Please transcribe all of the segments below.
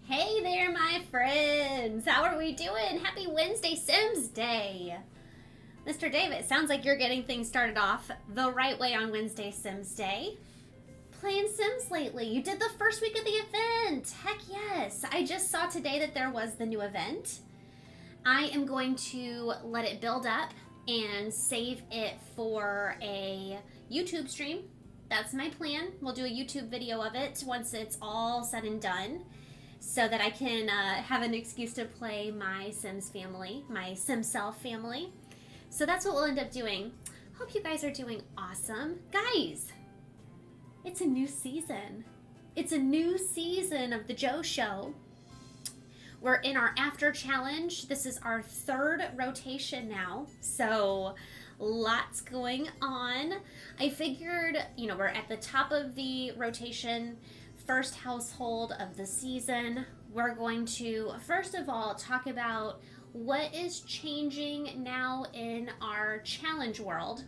Hey there, my friends! How are we doing? Happy Wednesday Sims Day! Mr. David, sounds like you're getting things started off the right way on Wednesday Sims Day. Playing Sims lately. You did the first week of the event! Heck yes! I just saw today that there was the new event. I am going to let it build up and save it for a YouTube stream. That's my plan. We'll do a YouTube video of it once it's all said and done, so that I can have an excuse to play my Sims family, my SimSelf family. So that's what we'll end up doing. Hope you guys are doing awesome. Guys, it's a new season. It's a new season of the Joe Show. We're in our after challenge. This is our third rotation now, so lots going on. I figured, we're at the top of the rotation, first household of the season. We're going to, first of all, talk about what is changing now in our challenge world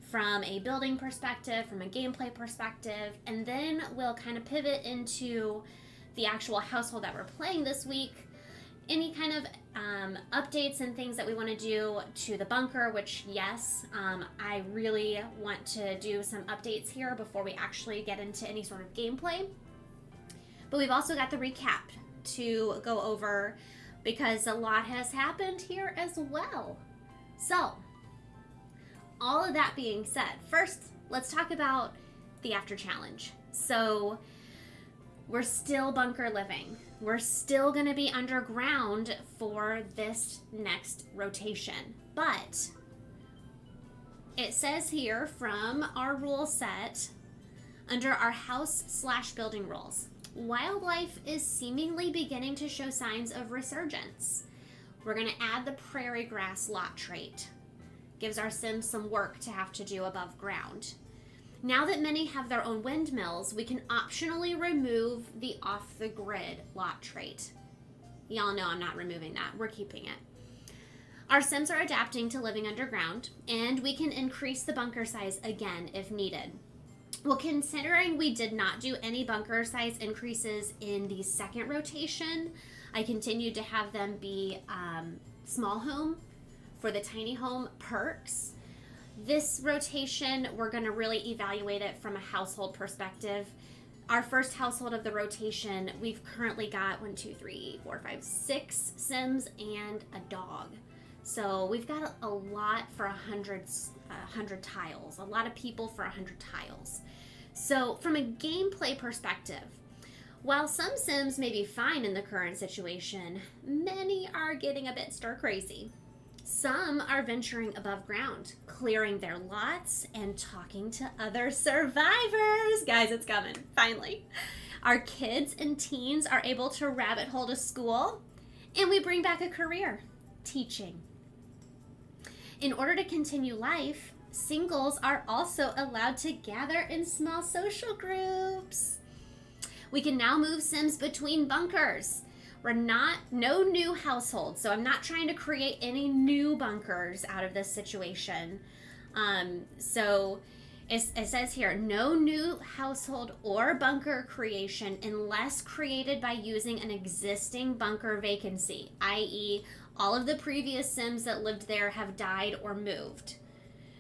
from a building perspective, from a gameplay perspective, and then we'll kind of pivot into the actual household that we're playing this week. Any kind of updates and things that we want to do to the bunker, which, yes, I really want to do some updates here before we actually get into any sort of gameplay. But we've also got the recap to go over because a lot has happened here as well. So, all of that being said, first, let's talk about the after challenge. So, we're still bunker living. We're still going to be underground for this next rotation. But it says here from our rule set, under our house/building rules, wildlife is seemingly beginning to show signs of resurgence. We're going to add the prairie grass lot trait. Gives our Sims some work to have to do above ground. Now that many have their own windmills, we can optionally remove the off-the-grid lot trait. Y'all know I'm not removing that. We're keeping it. Our Sims are adapting to living underground, and we can increase the bunker size again if needed. Well, considering we did not do any bunker size increases in the second rotation, I continued to have them be small home for the tiny home perks. This rotation, we're going to really evaluate it from a household perspective. Our first household of the rotation, we've currently got 6 Sims and a dog. So we've got a lot for 100 tiles, a lot of people for 100 tiles. So from a gameplay perspective, while some Sims may be fine in the current situation, many are getting a bit stir crazy. Some are venturing above ground, clearing their lots and talking to other survivors. Guys, it's coming, finally. Our kids and teens are able to rabbit hole to school, and we bring back a career, teaching. In order to continue life, singles are also allowed to gather in small social groups. We can now move Sims between bunkers. No new households, so I'm not trying to create any new bunkers out of this situation. So it says here, no new household or bunker creation unless created by using an existing bunker vacancy, i.e. all of the previous Sims that lived there have died or moved.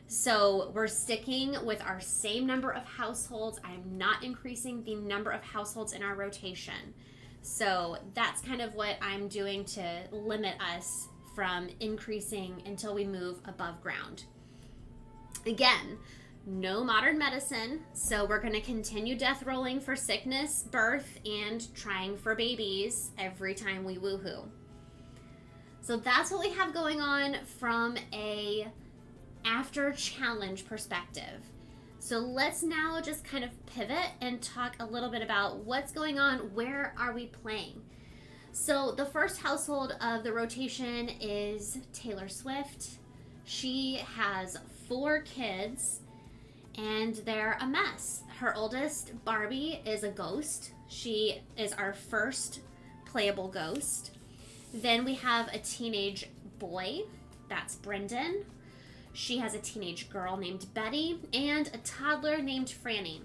So we're sticking with our same number of households. I am not increasing the number of households in our rotation. So that's kind of what I'm doing to limit us from increasing until we move above ground. Again, no modern medicine, so we're going to continue death rolling for sickness, birth, and trying for babies every time we woohoo. So that's what we have going on from a after challenge perspective. So let's now just kind of pivot and talk a little bit about what's going on. Where are we playing? So the first household of the rotation is Taylor Swift. She has 4 kids and they're a mess. Her oldest, Barbie, is a ghost. She is our first playable ghost. Then we have a teenage boy. That's Brendan. She has a teenage girl named Betty and a toddler named Franny.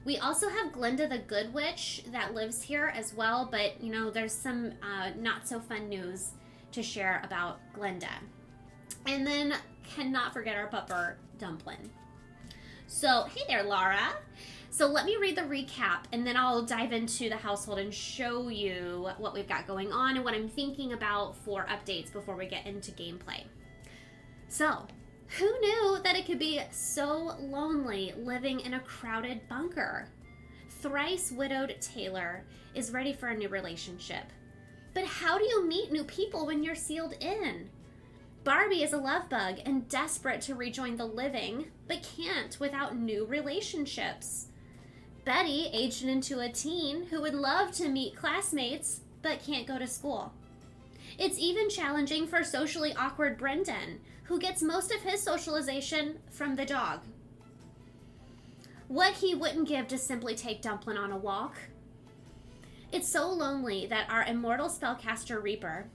We also have Glinda the Good Witch that lives here as well, but you know, there's some not so fun news to share about Glinda. And then cannot forget our pupper Dumplin. So, hey there, Laura. So let me read the recap and then I'll dive into the household and show you what we've got going on and what I'm thinking about for updates before we get into gameplay. So, who knew that it could be so lonely living in a crowded bunker? Thrice widowed Taylor is ready for a new relationship. But how do you meet new people when you're sealed in? Barbie is a love bug and desperate to rejoin the living, but can't without new relationships. Betty aged into a teen who would love to meet classmates, but can't go to school. It's even challenging for socially awkward Brendan, who gets most of his socialization from the dog. What he wouldn't give to simply take Dumplin on a walk. It's so lonely that our immortal spellcaster Reaper,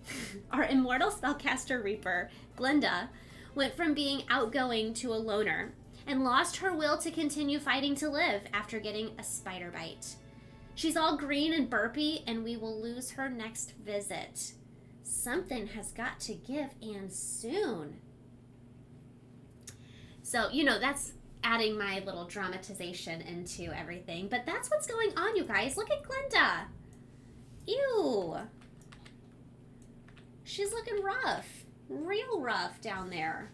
Glinda, went from being outgoing to a loner and lost her will to continue fighting to live after getting a spider bite. She's all green and burpy, and we will lose her next visit. Something has got to give, and soon. So, you know, that's adding my little dramatization into everything, but that's what's going on, you guys. Look at Glinda. Ew. She's looking rough. Real rough down there.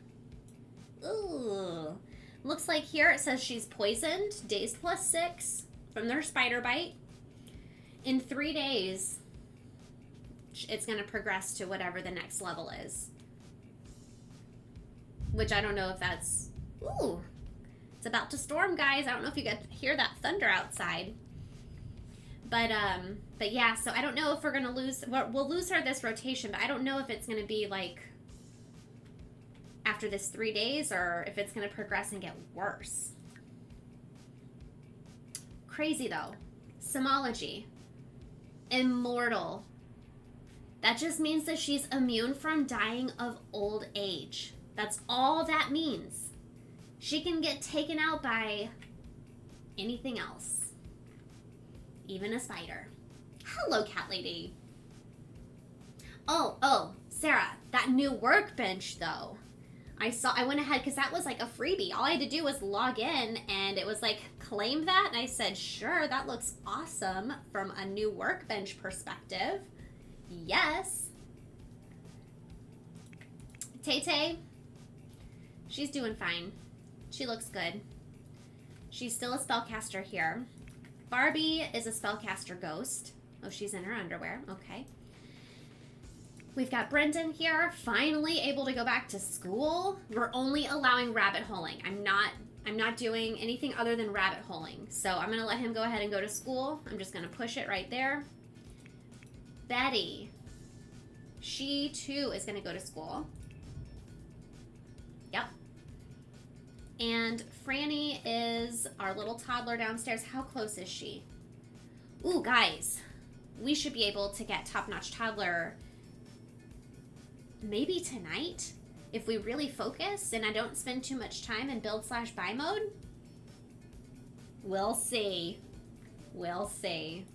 Ooh. Looks like here it says she's poisoned, dazed +6 from their spider bite. In 3 days, it's going to progress to whatever the next level is. Which I don't know if that's... Ooh. It's about to storm, guys. I don't know if you can hear that thunder outside. But yeah, so I don't know if we're going to lose... We'll lose her this rotation, but I don't know if it's going to be like after this 3 days or if it's going to progress and get worse. Crazy, though. Simology. Immortal. That just means that she's immune from dying of old age. That's all that means. She can get taken out by anything else. Even a spider. Hello, cat lady. Oh, Sarah, that new workbench, though. I went ahead, because that was like a freebie. All I had to do was log in, and it was like, claim that. And I said, sure, that looks awesome from a new workbench perspective. Yes. Tay-Tay, she's doing fine. She looks good. She's still a spellcaster here. Barbie is a spellcaster ghost. Oh, she's in her underwear. Okay. We've got Brendan here, finally able to go back to school. We're only allowing rabbit holing. I'm not doing anything other than rabbit holing. So I'm gonna let him go ahead and go to school. I'm just gonna push it right there. Betty, she too is gonna go to school. Yep. And Franny is our little toddler downstairs. How close is she? Ooh, guys, we should be able to get top-notch toddler maybe tonight if we really focus and I don't spend too much time in build/buy mode. We'll see. We'll see.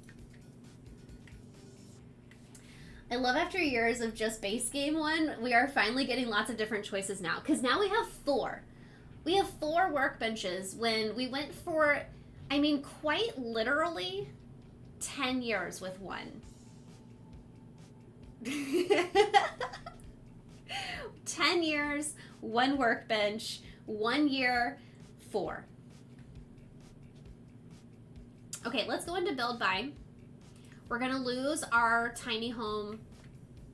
I love after years of just base game 1, we are finally getting lots of different choices now. Because now we have 4. We have 4 workbenches when we went for, I mean, quite literally 10 years with 1. 10 years, 1 workbench, 1 year, 4. Okay, let's go into build by. We're gonna lose our tiny home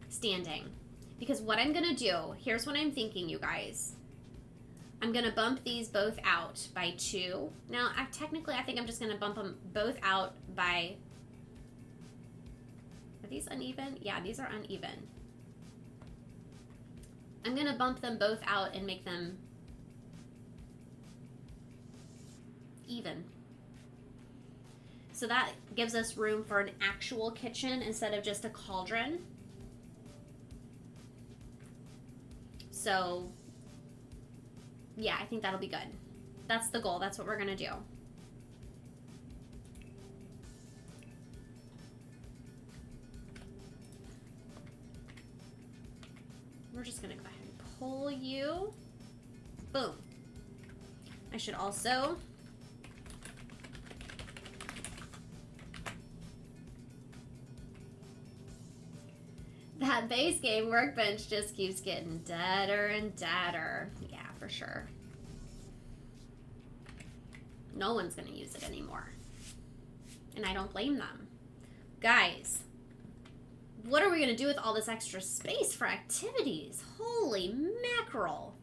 standing. Because what I'm gonna do, here's what I'm thinking, you guys. I'm gonna bump these both out by 2. Now, technically, I think I'm just gonna bump them both out by... Are these uneven? Yeah, these are uneven. I'm gonna bump them both out and make them even. So that gives us room for an actual kitchen instead of just a cauldron. So, yeah, I think that'll be good. That's the goal. That's what we're gonna do. we're just gonna go ahead and pull you. Boom. I should also that base game workbench just keeps getting deader and deader. Yeah, for sure. No one's gonna use it anymore. And I don't blame them. Guys, what are we gonna do with all this extra space for activities? Holy mackerel.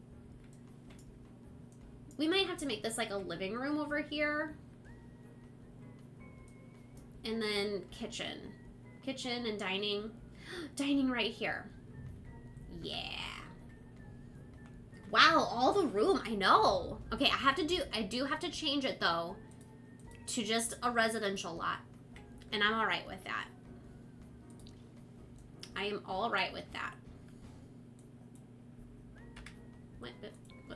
We might have to make this like a living room over here. And then kitchen. Kitchen and dining. Dining right here. Yeah. Wow, all the room. I know. Okay, I do have to change it though to just a residential lot. And I'm all right with that. I am all right with that.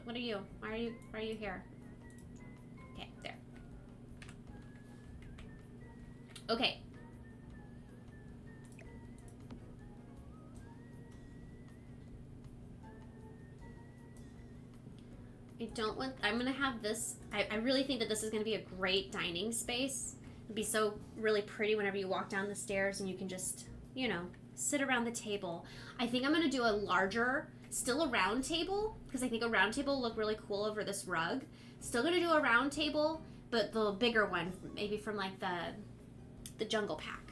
What are you? Why are you here? Okay, there. Okay. I'm gonna have this, I really think that this is gonna be a great dining space. It'd be so really pretty whenever you walk down the stairs and you can just, you know, sit around the table. I think I'm gonna do a larger, still a round table, because I think a round table will look really cool over this rug. Still gonna do a round table, but the bigger one, maybe from like the Jungle Pack.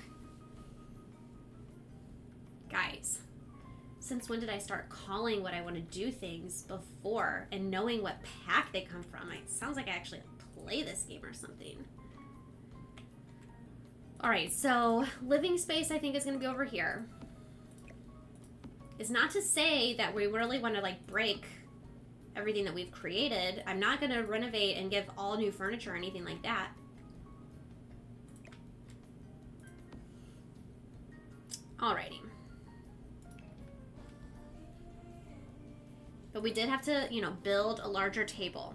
Guys. Since when did I start calling what I want to do things before and knowing what pack they come from? It sounds like I actually play this game or something. All right, so living space I think is going to be over here. It's not to say that we really want to like break everything that we've created. I'm not going to renovate and give all new furniture or anything like that. Alrighty. But we did have to, you know, build a larger table.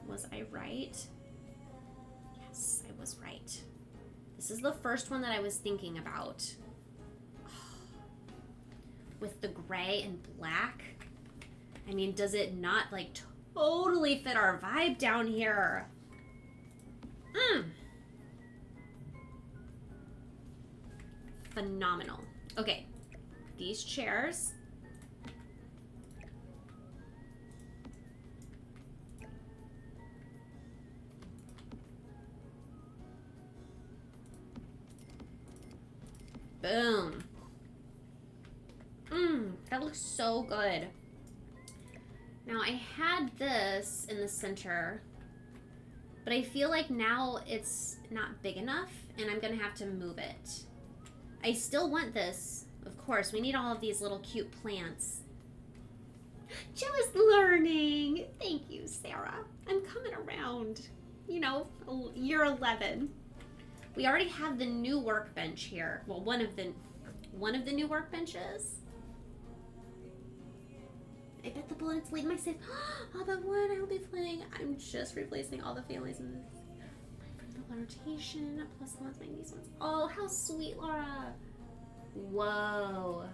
Was I right? Yes, I was right. This is the first one that I was thinking about. With the gray and black. I mean, does it not like totally fit our vibe down here? Phenomenal. Okay, these chairs. Boom. That looks so good. Now, I had this in the center, but I feel like now it's not big enough, and I'm going to have to move it. I still want this. Of course, we need all of these little cute plants. Just learning. Thank you, Sarah. I'm coming around. You know, year 11. We already have the new workbench here. Well, one of the new workbenches. I bet the bullets lead my safe. Oh, but one I will be playing. I'm just replacing all the families in this. The rotation plus the ones my niece wants. Oh, how sweet, Laura. Whoa.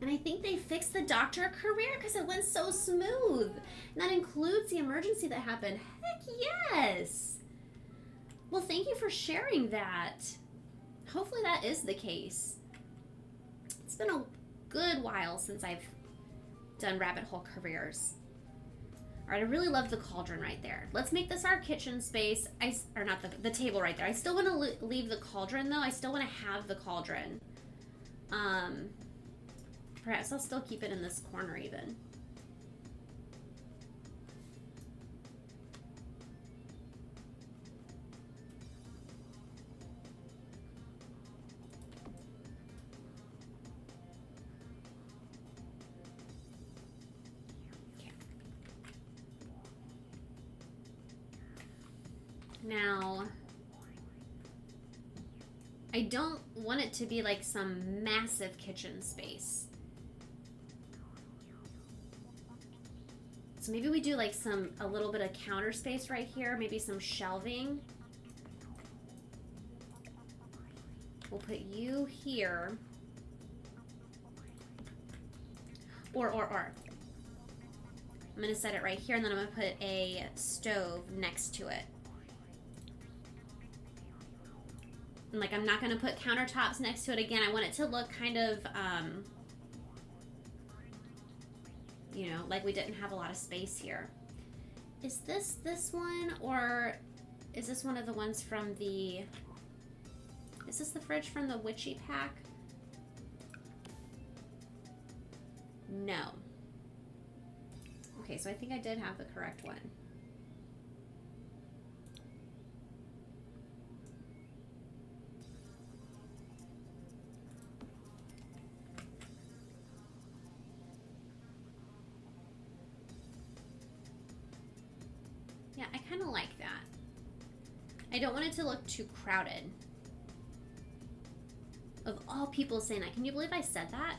And I think they fixed the doctor career because it went so smooth. And that includes the emergency that happened. Heck yes. Well, thank you for sharing that. Hopefully that is the case. It's been a good while since I've done rabbit hole careers. All right, I really love the cauldron right there. Let's make this our kitchen space. Or not the table right there. I still want to leave the cauldron though. I still want to have the cauldron. Perhaps I'll still keep it in this corner even. Now, I don't want it to be like some massive kitchen space. So maybe we do like a little bit of counter space right here, maybe some shelving. We'll put you here. Or. I'm gonna set it right here, and then I'm gonna put a stove next to it. And like, I'm not gonna put countertops next to it again. I want it to look kind of, you know, like we didn't have a lot of space here. Is this one, or is this one of the ones from the, is this the fridge from the Witchy pack? No. Okay, so I think I did have the correct one. Yeah, I kind of like that. I don't want it to look too crowded. Of all people saying that, can you believe I said that?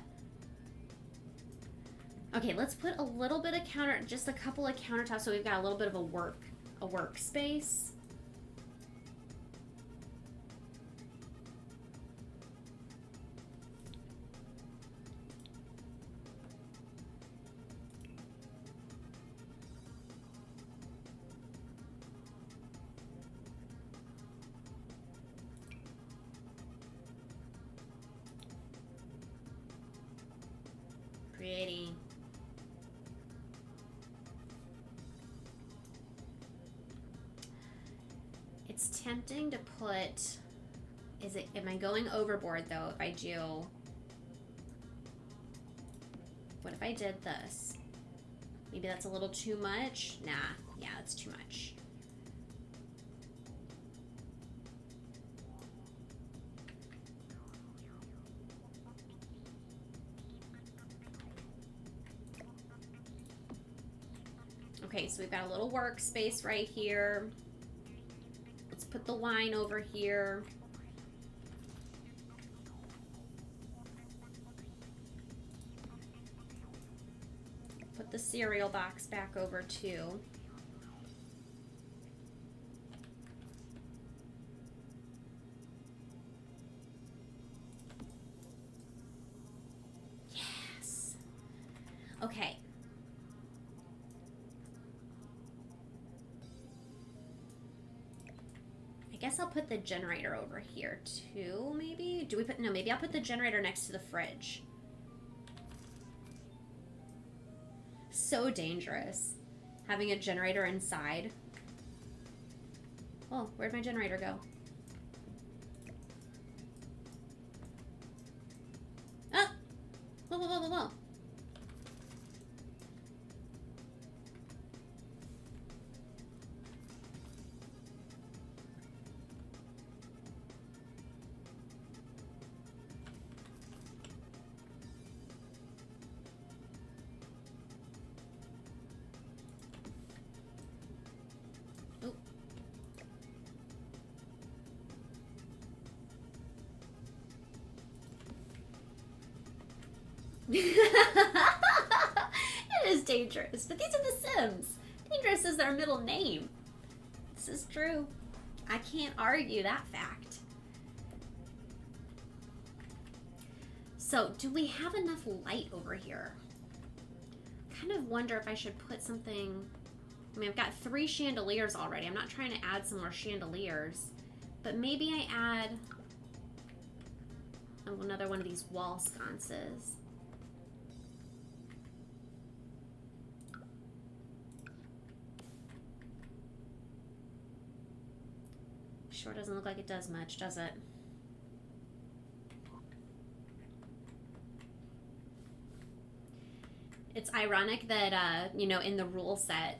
Okay, let's put a little bit of just a couple of countertops so we've got a little bit of a workspace. Pretty. It's tempting to put, am I going overboard though if I do, what if I did this? Maybe that's a little too much? Nah, yeah, that's too much. Okay, so we've got a little workspace right here. Let's put the wine over here. Put the cereal box back over too. Yes. Okay. I guess I'll put the generator over here too, maybe? No, maybe I'll put the generator next to the fridge. So dangerous, having a generator inside. Oh, where'd my generator go? Ah! Whoa, whoa, whoa, whoa, whoa. It is dangerous, but these are the Sims. Dangerous is their middle name. This is true. I can't argue that fact. So, do we have enough light over here? I kind of wonder if I should put something. I mean, I've got 3 chandeliers already. I'm not trying to add some more chandeliers, but maybe I add another one of these wall sconces. Sure doesn't look like it does much, does it? It's ironic that, you know, in the rule set,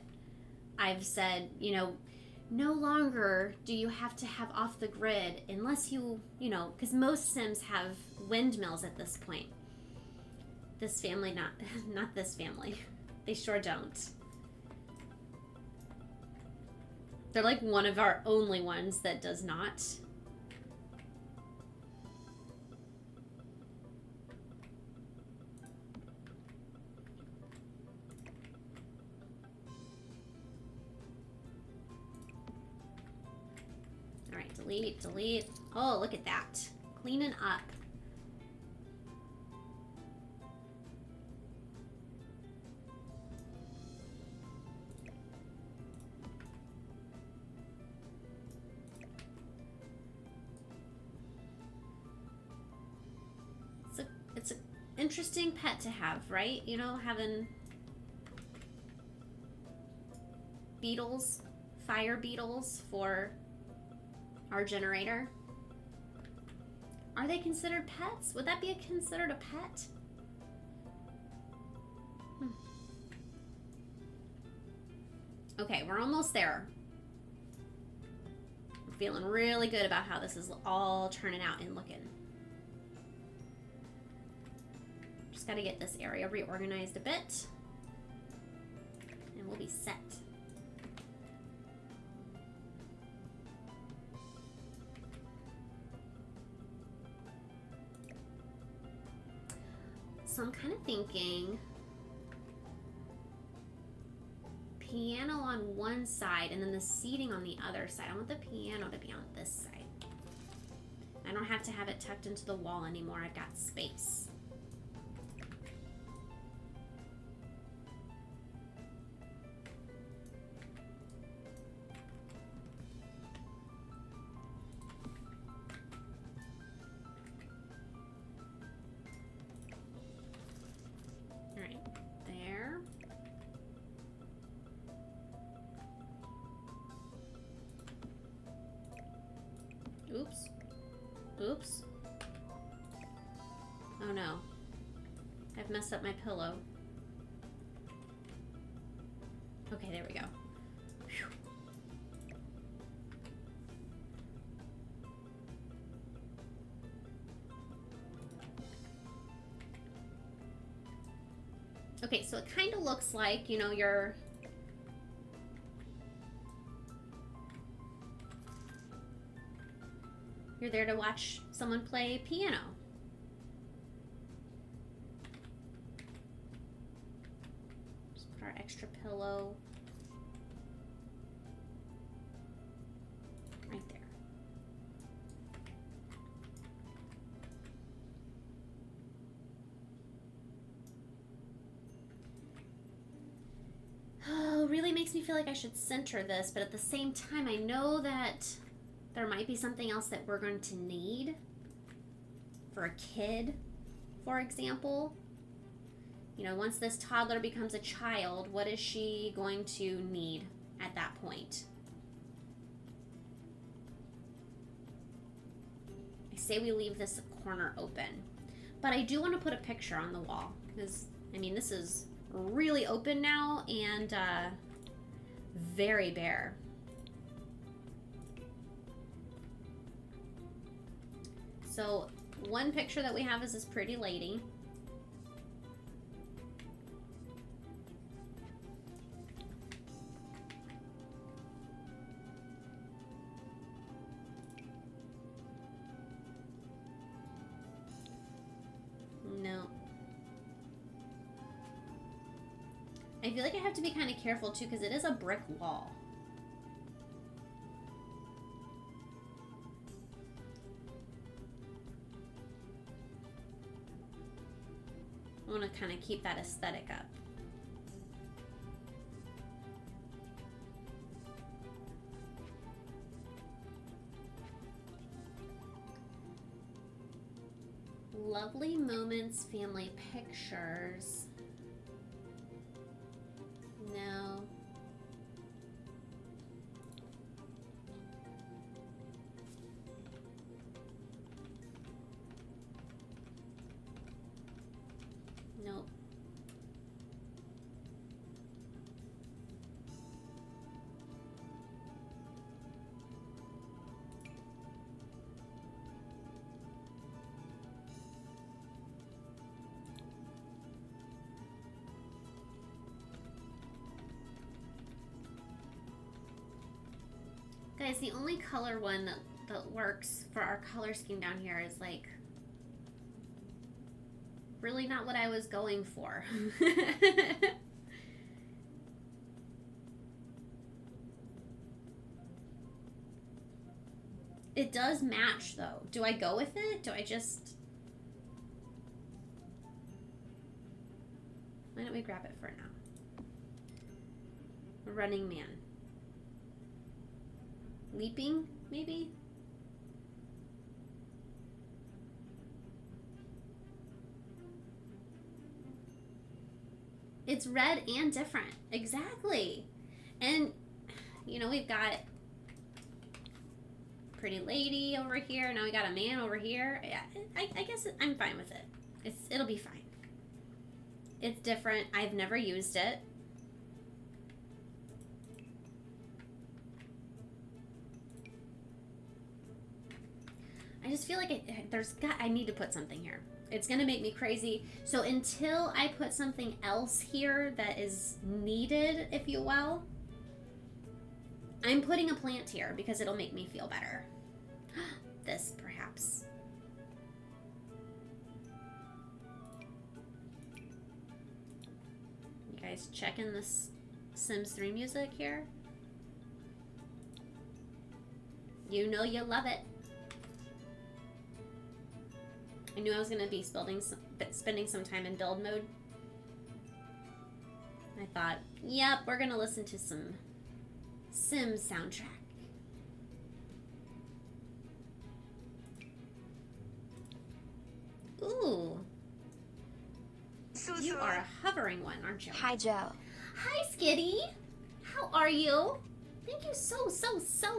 I've said, you know, no longer do you have to have off the grid unless you know, because most Sims have windmills at this point. This family, not this family. They sure don't. They're like one of our only ones that does not. right, delete, delete. Oh, look at that. Cleaning up. It's an interesting pet to have, right? You know, having beetles, fire beetles for our generator. Are they considered pets? Would that be considered a pet? Okay, we're almost there. I'm feeling really good about how this is all turning out and looking. Just got to get this area reorganized a bit, and we'll be set. So I'm kind of thinking piano on one side and then the seating on the other side. I want the piano to be on this side. I don't have to have it tucked into the wall anymore. I've got space. Oops. Oops. Oh no. I've messed up my pillow. Okay, there we go. Whew. Okay, so it kind of looks like, you know, you're there to watch someone play piano. Just put our extra pillow right there. Oh, really makes me feel like I should center this, but at the same time, I know that there might be something else that we're going to need for a kid, for example. You know, once this toddler becomes a child, what is she going to need at that point? I say we leave this corner open, but I do want to put a picture on the wall because, I mean, this is really open now and very bare. So one picture that we have is this pretty lady. No. I feel like I have to be kind of careful too because it is a brick wall. I want to kind of keep that aesthetic up. Lovely moments, family pictures. No. Nope. Guys, the only color one that works for our color scheme down here is like really not what I was going for. It does match, though. Do I go with it? Do I just... Why don't we grab it for now? Running Man. Leaping, maybe? It's red and different. Exactly. And, you know, we've got pretty lady over here. Now we got a man over here. Yeah, I guess I'm fine with it. It'll be fine. It's different. I've never used it. I just feel like I need to put something here. It's gonna make me crazy. So until I put something else here that is needed, if you will, I'm putting a plant here because it'll make me feel better. This, perhaps. You guys checking this Sims 3 music here? You know you love it. I knew I was going to be spending some time in build mode. I thought, yep, we're going to listen to some Sims soundtrack. Ooh. You are a hovering one, aren't you? Hi, Joe. Hi, Skitty. How are you? Thank you so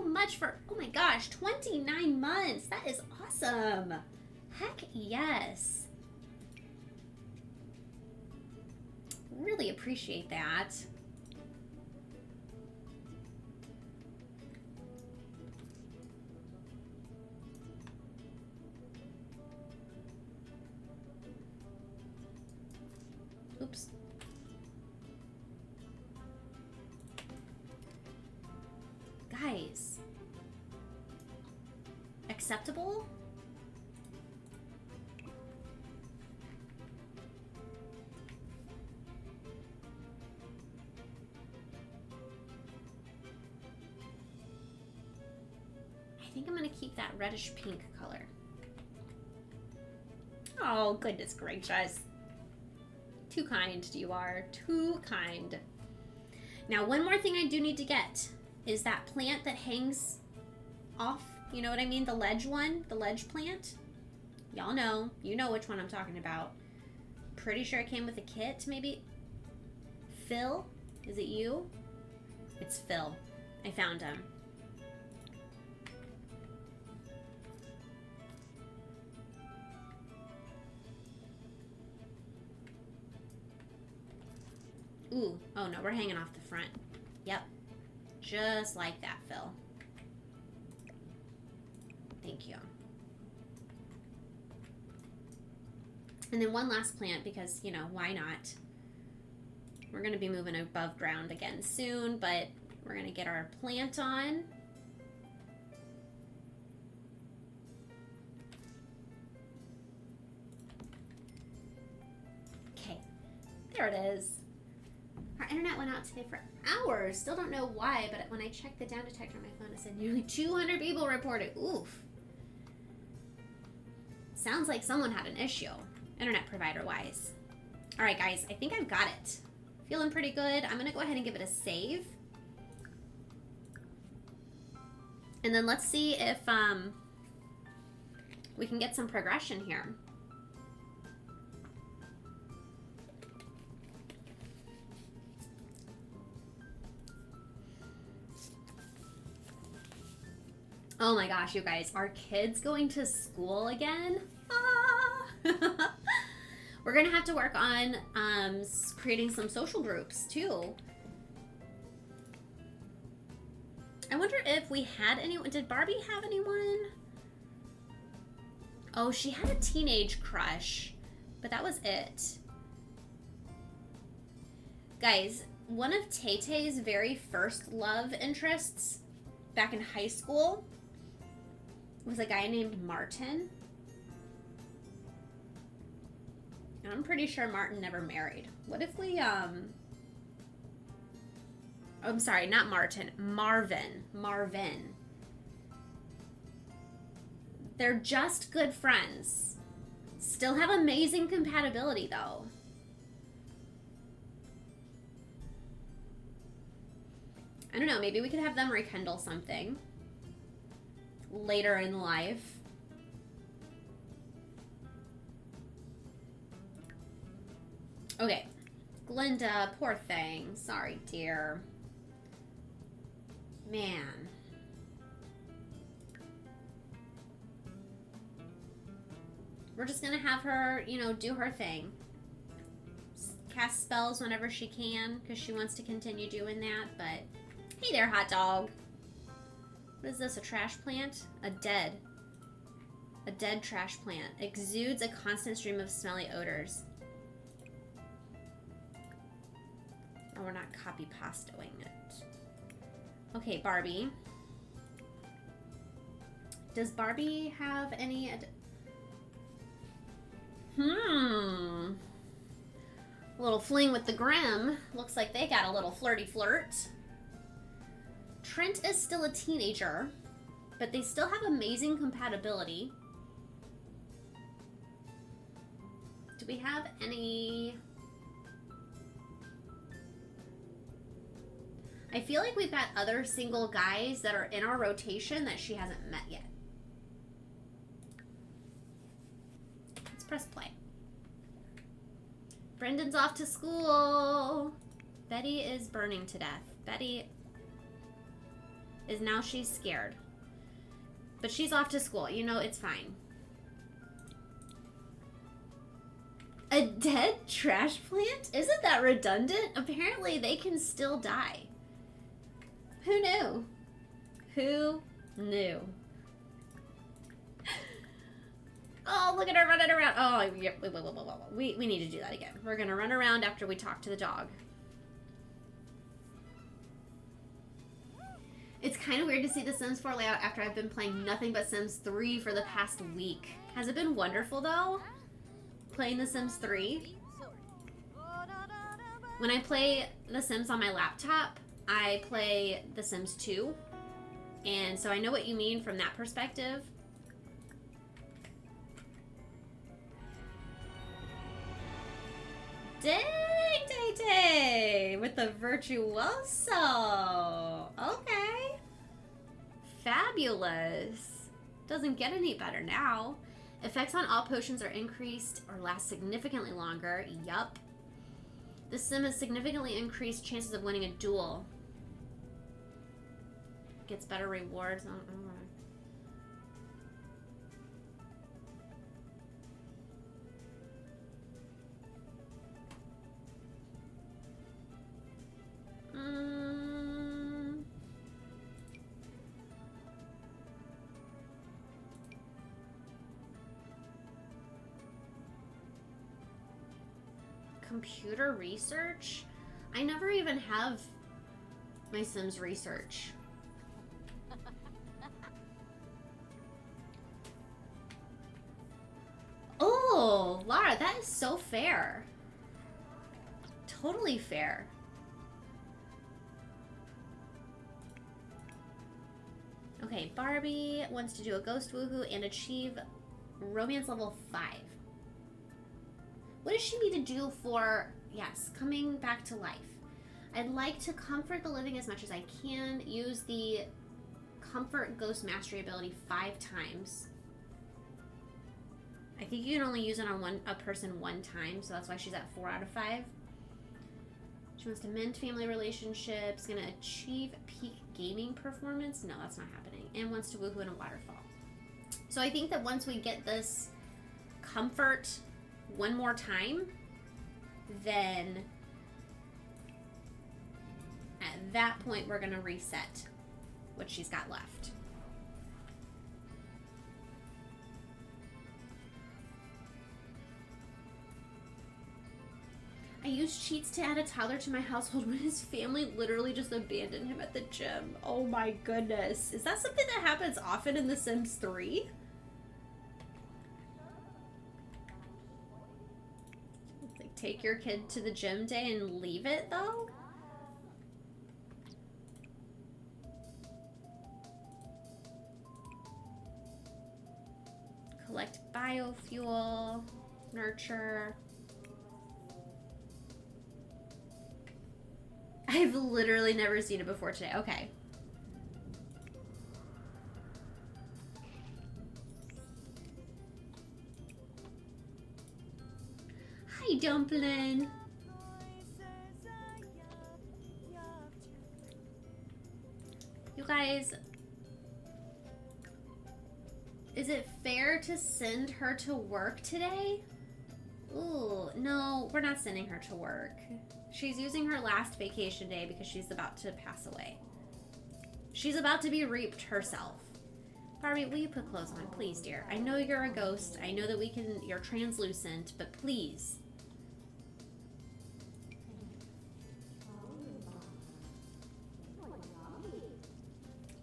much for, oh my gosh, 29 months. That is awesome. Heck yes. Really appreciate that. Oops. Guys. Acceptable? I think I'm going to keep that reddish pink color. Oh, goodness gracious. Too kind you are. Too kind. Now, one more thing I do need to get is that plant that hangs off. You know what I mean? The ledge one. The ledge plant. Y'all know. You know which one I'm talking about. Pretty sure it came with a kit, maybe. Phil? Is it you? It's Phil. I found him. Ooh, oh no, we're hanging off the front. Yep, just like that, Phil. Thank you. And then one last plant because, you know, why not? We're going to be moving above ground again soon, but we're going to get our plant on. Okay, there it is. Our internet went out today for hours. Still don't know why, but when I checked the down detector on my phone, it said nearly 200 people reported. Oof. Sounds like someone had an issue, internet provider-wise. All right, guys, I think I've got it. Feeling pretty good. I'm going to go ahead and give it a save. And then let's see if we can get some progression here. Oh my gosh, you guys, are kids going to school again? Ah! We're gonna have to work on creating some social groups too. I wonder if we had anyone. Did Barbie have anyone? Oh, she had a teenage crush, but that was it. Guys, one of Tay-Tay's very first love interests back in high school was a guy named Martin. And I'm pretty sure Martin never married. What if we, I'm sorry, not Martin, Marvin. Marvin. They're just good friends. Still have amazing compatibility, though. I don't know, maybe we could have them rekindle something later in life. Okay. Glinda, poor thing. Sorry, dear. Man. We're just gonna have her, you know, do her thing. Cast spells whenever she can, because she wants to continue doing that, but... Hey there, hot dog. What is this, a trash plant? A dead trash plant. Exudes a constant stream of smelly odors. Oh, we're not copy pastaing it. Okay, Barbie. Does Barbie have any... A little fling with the Grimm. Looks like they got a little flirty flirt. Trent is still a teenager, but they still have amazing compatibility. Do we have any... I feel like we've got other single guys that are in our rotation that she hasn't met yet. Let's press play. Brendan's off to school. Betty is burning to death. Betty is now she's scared. But she's off to school. You know, it's fine. A dead trash plant? Isn't that redundant? Apparently they can still die. Who knew? Who knew? Oh, look at her running around. Oh, yeah, we need to do that again. We're going to run around after we talk to the dog. It's kind of weird to see the Sims 4 layout after I've been playing nothing but Sims 3 for the past week. Has it been wonderful, though? Playing The Sims 3? When I play The Sims on my laptop, I play The Sims 2. And so I know what you mean from that perspective. Dang, with the Virtuoso. Okay. Fabulous. Doesn't get any better now. Effects on all potions are increased or last significantly longer. Yup. The sim has significantly increased chances of winning a duel. Gets better rewards. Computer research? I never even have my Sims research. Oh, Lara, that is so fair. Totally fair. Okay, Barbie wants to do a ghost woohoo and achieve romance level 5. What does she need to do for, yes, coming back to life? I'd like to comfort the living as much as I can. Use the comfort ghost mastery ability 5 times. I think you can only use it on a person 1 time, so that's why she's at 4 out of 5. She wants to mend family relationships, gonna achieve peak gaming performance. No, that's not happening. And wants to woohoo in a waterfall. So I think that once we get this comfort 1 more time, then at that point we're gonna reset what she's got left. I used cheats to add a toddler to my household when his family literally just abandoned him at the gym. Oh my goodness. Is that something that happens often in The Sims 3? Like, take your kid to the gym day and leave it, though? collect biofuel, nurture. I've literally never seen it before today. Okay. Hi, Dumpling. You guys, is it fair to send her to work today? Ooh, no, we're not sending her to work. She's using her last vacation day because she's about to pass away. She's about to be reaped herself. Barbie, will you put clothes on, please, dear? I know you're a ghost. I know that you're translucent, but please.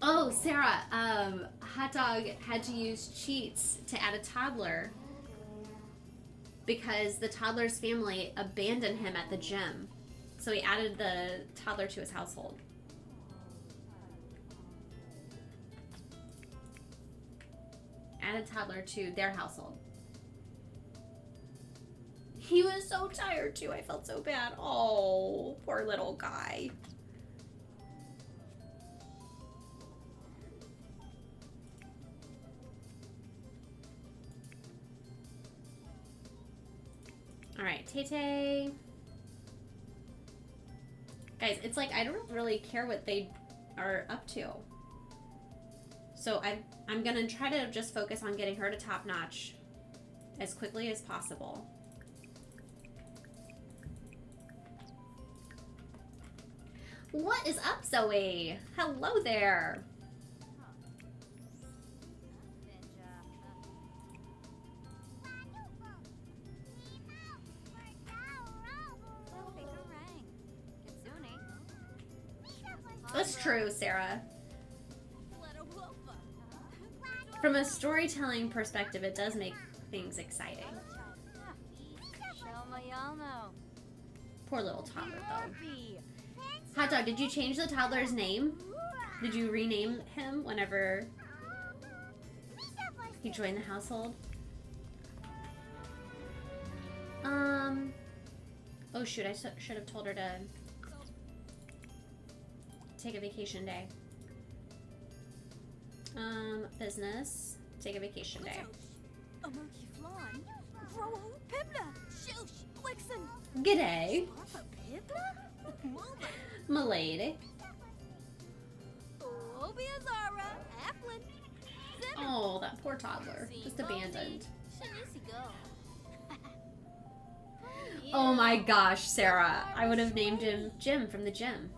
Oh, Sarah, Hot Dog had to use cheats to add a toddler because the toddler's family abandoned him at the gym. So he added the toddler to his household. Added toddler to their household. He was so tired too. I felt so bad. Oh, poor little guy. All right, Tay-Tay. Guys, it's like I don't really care what they are up to. So I'm gonna try to just focus on getting her to top notch as quickly as possible. What is up, Zoe? Hello there. That's true, Sarah. From a storytelling perspective, it does make things exciting. Poor little toddler, though. Hot Dog, did you change the toddler's name? Did you rename him whenever he joined the household? Oh shoot, I should have told her to take a vacation day. Business. Take a vacation day. G'day. M'lady. Oh, that poor toddler. Just abandoned. Oh my gosh, Sarah. I would have named him Jim from the gym.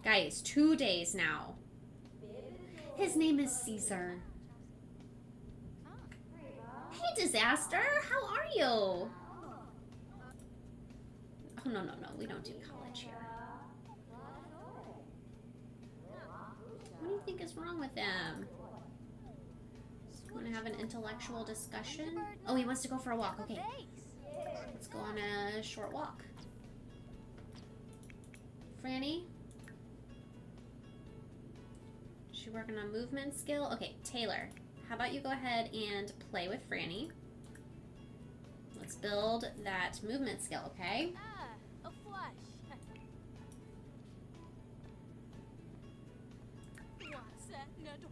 Guys, 2 days now. His name is Caesar. Hey, Disaster, how are you? Oh, no, we don't do college here. What do you think is wrong with him? Want to have an intellectual discussion? Oh, he wants to go for a walk, okay. Let's go on a short walk. Franny? She working on movement skill? Okay, Taylor, how about you go ahead and play with Franny? Let's build that movement skill, okay? A flush. Wasa nador.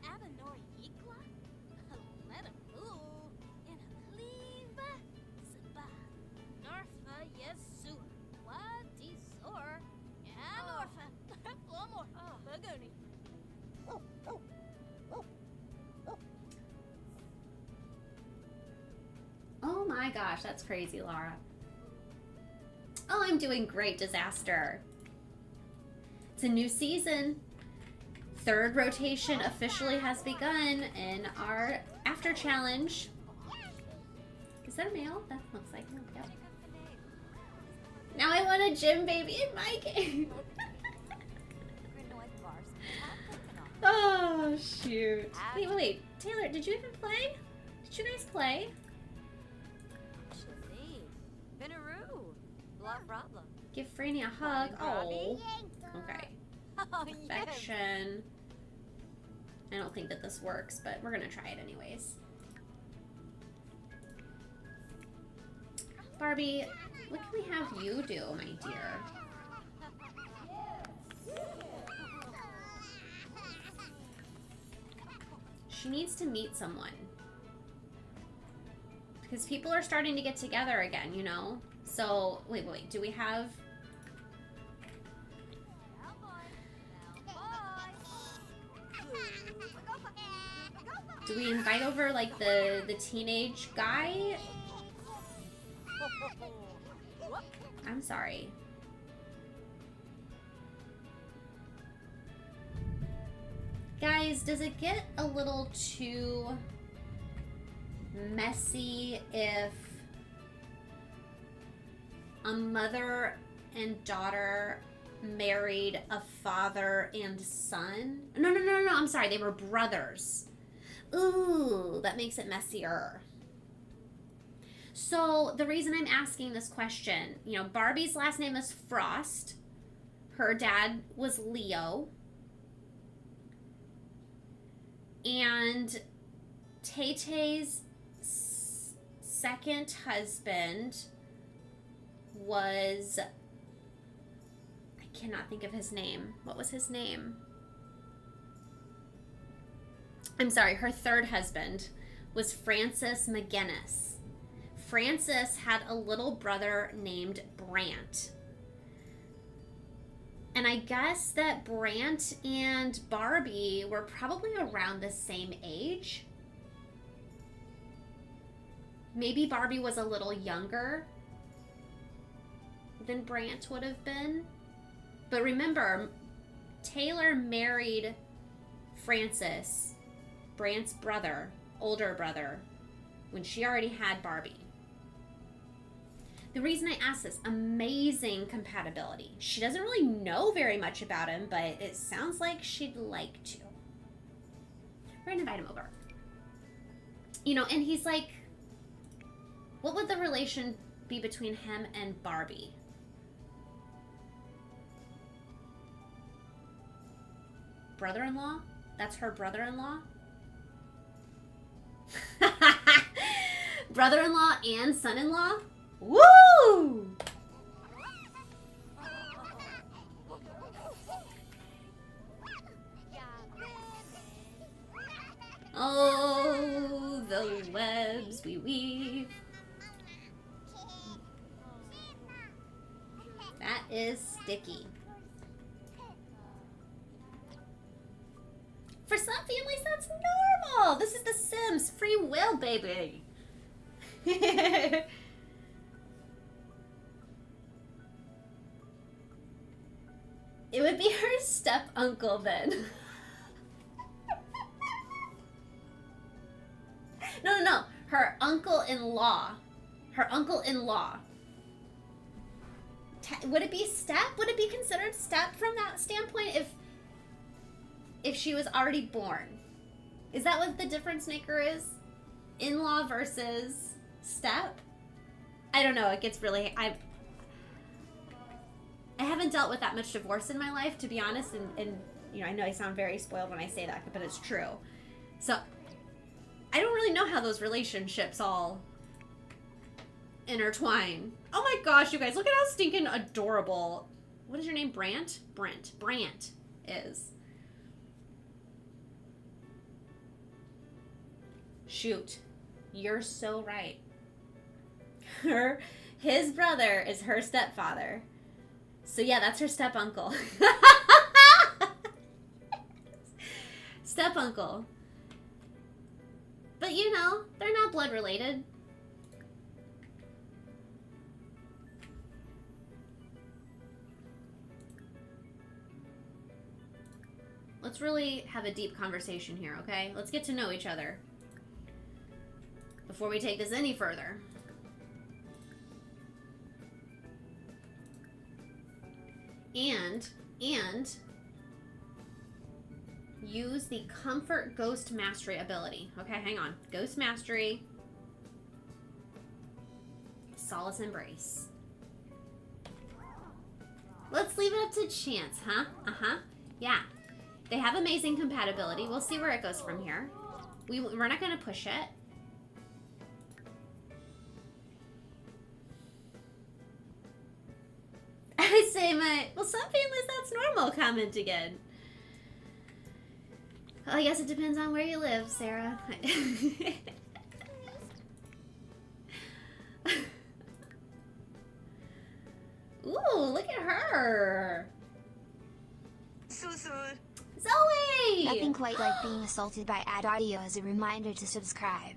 Abanori ikla. Let him move. In a cleave. Saba. Norfa yesu. Wadi sor. Anorfa. Flomor. Bagoni. Oh my gosh, that's crazy, Laura. Oh, I'm doing great, Disaster. It's a new season. 3rd rotation officially has begun in our after challenge. Is that a male? That looks like him. Yep. Now I want a gym baby in my game. Oh, shoot. Wait. Taylor, did you even play? Did you guys play? Benaroo. Blah problem. Give Franny a hug. Oh. Okay. Oh, yes. Affection. I don't think that this works, but we're gonna try it anyways. Barbie, what can we have you do, my dear? She needs to meet someone. Because people are starting to get together again, you know? So, wait. Do we have... Do we invite over, like, the teenage guy? I'm sorry. Guys, does it get a little too messy if a mother and daughter married a father and son? No, I'm sorry. They were brothers. Ooh, that makes it messier. So the reason I'm asking this question, you know, Barbie's last name is Frost. Her dad was Leo. And Tay-Tay's second husband was... I cannot think of his name. What was his name? I'm sorry, her third husband was Francis McGinnis. Francis had a little brother named Brant. And I guess that Brant and Barbie were probably around the same age. Maybe Barbie was a little younger than Brant would have been. But remember, Taylor married Francis, Brant's brother, older brother, when she already had Barbie. The reason I ask this, amazing compatibility. She doesn't really know very much about him, but it sounds like she'd like to. We're gonna invite him over. You know, and he's like, what would the relation be between him and Barbie? Brother-in-law? That's her brother-in-law? Brother-in-law and son-in-law? Woo! Oh, the webs we weave. That is sticky. For some families, that's normal. This is The Sims. Free will, baby. It would be her step-uncle then. No. Her uncle-in-law. Her uncle-in-law. Would it be step? Would it be considered step from that standpoint if she was already born? Is that what the difference maker is? In-law versus step? I don't know. It gets really... I haven't dealt with that much divorce in my life, to be honest, and you know, I know I sound very spoiled when I say that, but it's true. So, I don't really know how those relationships all intertwine. Oh my gosh, you guys, look at how stinking adorable. What is your name? Brant is. Shoot. You're so right. His brother is her stepfather. So yeah, that's her step-uncle. Step-uncle. But you know, they're not blood related. Let's really have a deep conversation here, okay? Let's get to know each other before we take this any further. And use the Comfort Ghost Mastery ability. Okay, hang on. Ghost Mastery. Solace Embrace. Let's leave it up to chance, huh? Uh-huh. Yeah. They have amazing compatibility. We'll see where it goes from here. We're not going to push it. I say well, some families that's normal, comment again. Well, I guess it depends on where you live, Sarah. Ooh, look at her. Susu. Zoe! Nothing quite like being assaulted by Ad Audio as a reminder to subscribe.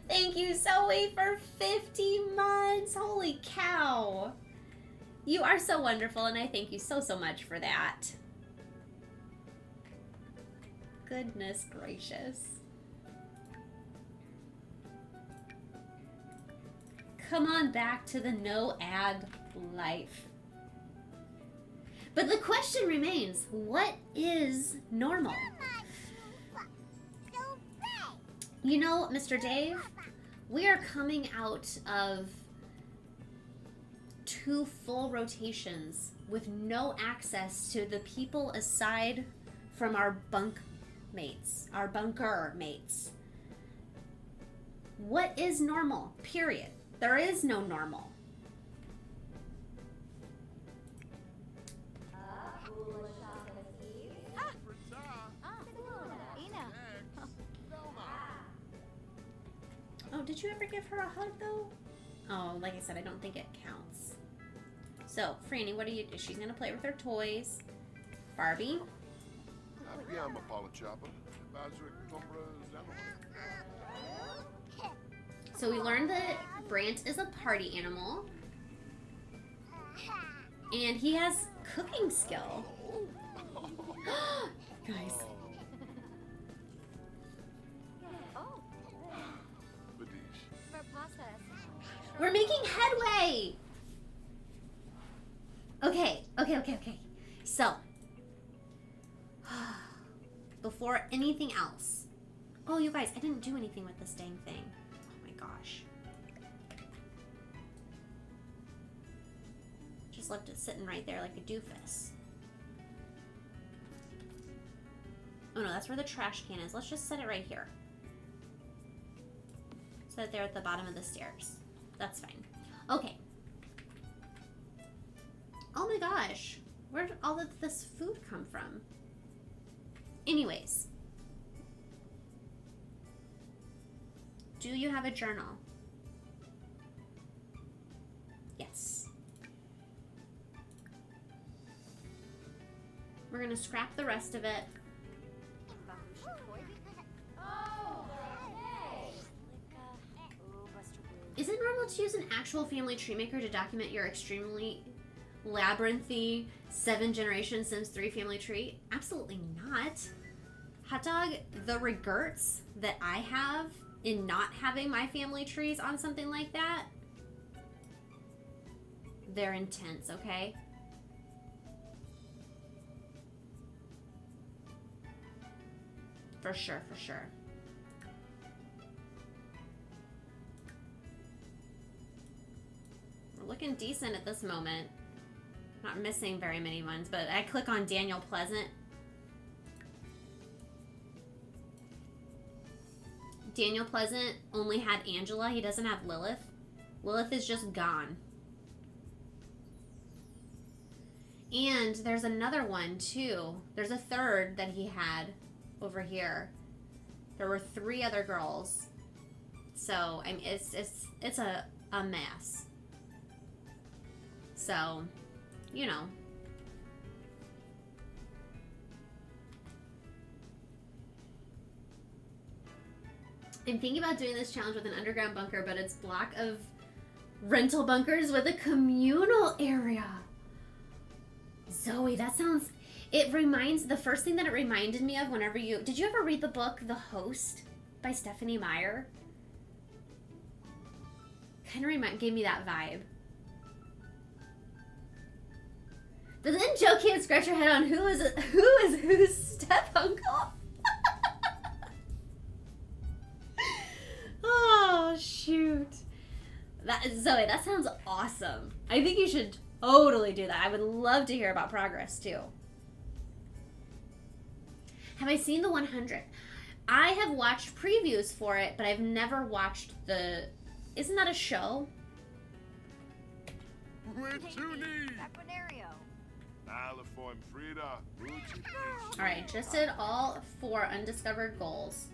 Thank you, Zoe, for 50 months. Holy cow. You are so wonderful, and I thank you so, so much for that. Goodness gracious. Come on back to the no ad life. But the question remains, what is normal? You know, Mr. Dave, we are coming out of 2 full rotations with no access to the people aside from our bunker mates. What is normal? Period. There is no normal. Oh, did you ever give her a hug though? Oh, like I said, I don't think it counts. So, Franny, what are you? She's gonna play with her toys. Barbie. So we learned that Brant is a party animal. And he has cooking skill. Guys. We're making headway! Okay. So, before anything else. Oh, you guys, I didn't do anything with this dang thing. Oh my gosh. Just left it sitting right there like a doofus. Oh no, that's where the trash can is. Let's just set it right here. Set it there at the bottom of the stairs. That's fine. Okay. Oh my gosh. Where did all of this food come from? Anyways. Do you have a journal? Yes. We're gonna scrap the rest of it. Is it normal to use an actual family tree maker to document your extremely labyrinthy 7-generation Sims 3 family tree? Absolutely not. Hot dog, the regrets that I have in not having my family trees on something like that, they're intense, okay? For sure, for sure. We're looking decent at this moment. Not missing very many ones, but I click on Daniel Pleasant. Daniel Pleasant only had Angela. He doesn't have Lilith. Lilith is just gone. And there's another one too. There's a third that he had over here. There were 3 other girls. So I mean, it's a mess. So, you know. I'm thinking about doing this challenge with an underground bunker, but it's block of rental bunkers with a communal area. Zoe, that sounds... It reminds... The first thing that it reminded me of whenever you... Did you ever read the book The Host by Stephanie Meyer? Kind of gave me that vibe. But then Joe can't scratch her head on who is whose step uncle. Oh shoot, Zoe, that sounds awesome. I think you should totally do that. I would love to hear about progress too. Have I seen the 100? I have watched previews for it, but I've never watched the... Isn't that a show? Alright, just did all 4 undiscovered goals.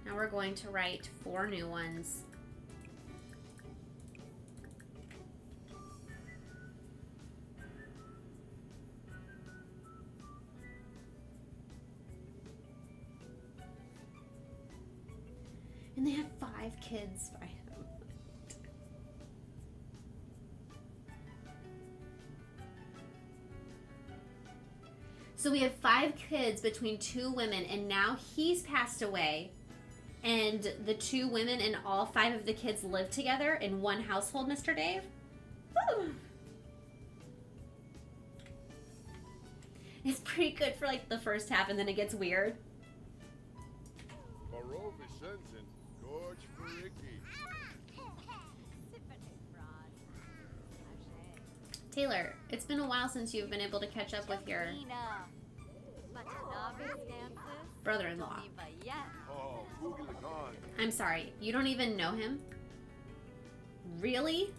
Now we're going to write 4 new ones. And they have 5 kids by him. So we have 5 kids between 2 women, and now he's passed away. And the 2 women and all 5 of the kids live together in one household, Mr. Dave? Woo! It's pretty good for like the first half, and then it gets weird. Taylor, it's been a while since you've been able to catch up with your brother-in-law. I'm sorry, you don't even know him? Really?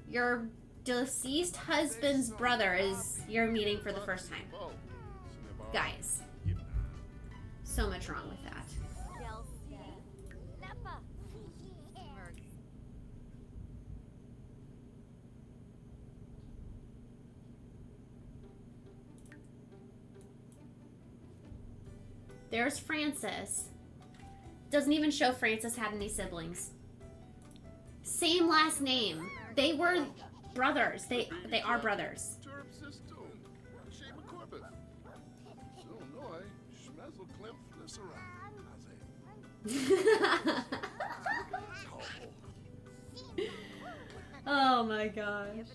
Your deceased husband's brother is you're meeting for the first time. Guys, so much wrong with that. There's Francis. Doesn't even show Francis had any siblings. Same last name. They were brothers. They are brothers. Oh my gosh.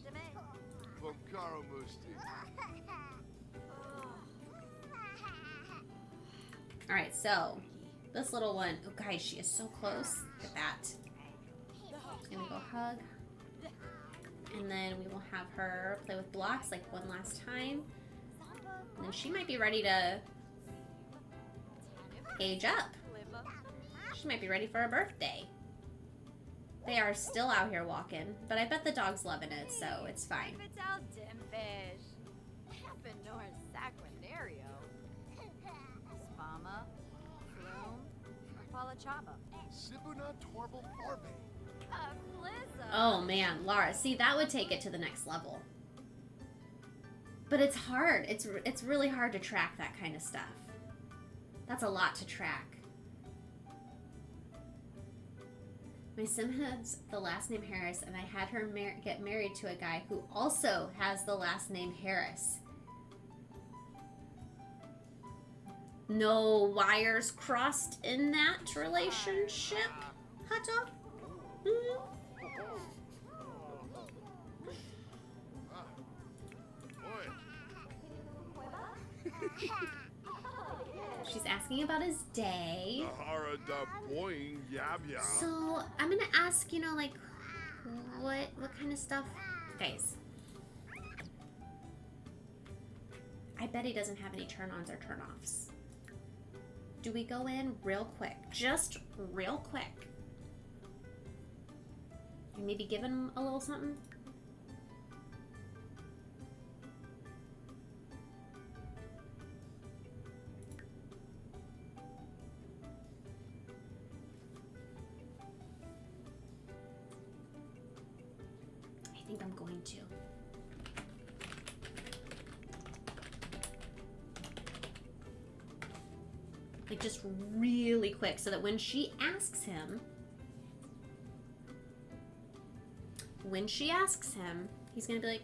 Alright, so this little one, oh guys, she is so close. Look at that. Gonna go hug. And then we will have her play with blocks like one last time. And then she might be ready to age up. She might be ready for a birthday. They are still out here walking, but I bet the dog's loving it, so it's fine. Oh man, Laura, see, that would take it to the next level. But it's hard. It's really hard to track that kind of stuff. That's a lot to track. My sim has the last name Harris, and I had her get married to a guy who also has the last name Harris. No wires crossed in that relationship, hot dog? Mm-hmm. She's asking about his day. So I'm gonna ask, you know, like, what kind of stuff, guys? I bet he doesn't have any turn-ons or turn-offs. Do we go in real quick? Just real quick. And maybe give him a little something? I think I'm going to. Like, just really quick, so that when she asks him, he's gonna be like,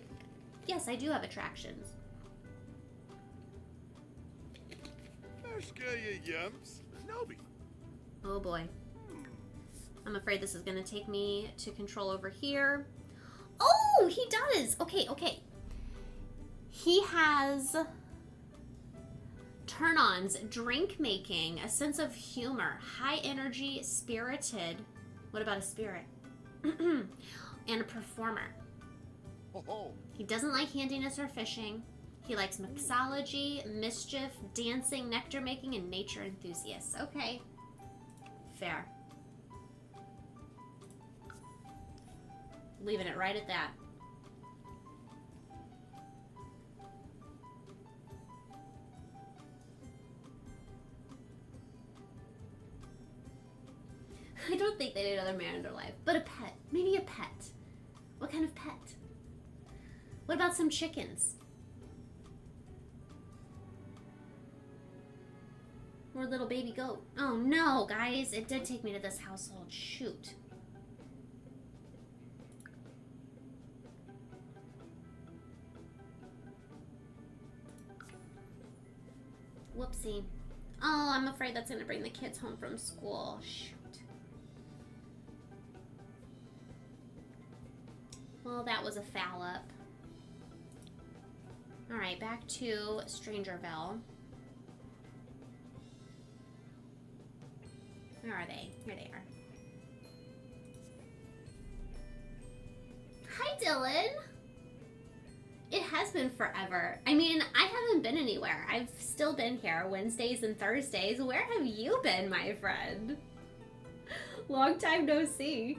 yes, I do have attractions. Oh boy. I'm afraid this is gonna take me to control over here. Oh, he does! Okay. He has turn-ons, drink making, a sense of humor, high energy, spirited. What about a spirit? and a performer. Oh, He doesn't like handiness or fishing. He likes mixology, mischief, dancing, nectar making, and nature enthusiasts. Okay. Fair. Leaving it right at that. I don't think they need another man in their life, but a pet. Maybe a pet. What kind of pet? What about some chickens? Or a little baby goat? Oh no, guys, it did take me to this household. Shoot. Whoopsie. Oh, I'm afraid that's gonna bring the kids home from school. Shoot. Well, that was a foul up. Alright, back to Strangerville. Where are they? Here they are. Hi, Dylan! It has been forever. I mean, I haven't been anywhere. I've still been here Wednesdays and Thursdays. Where have you been, my friend? Long time no see.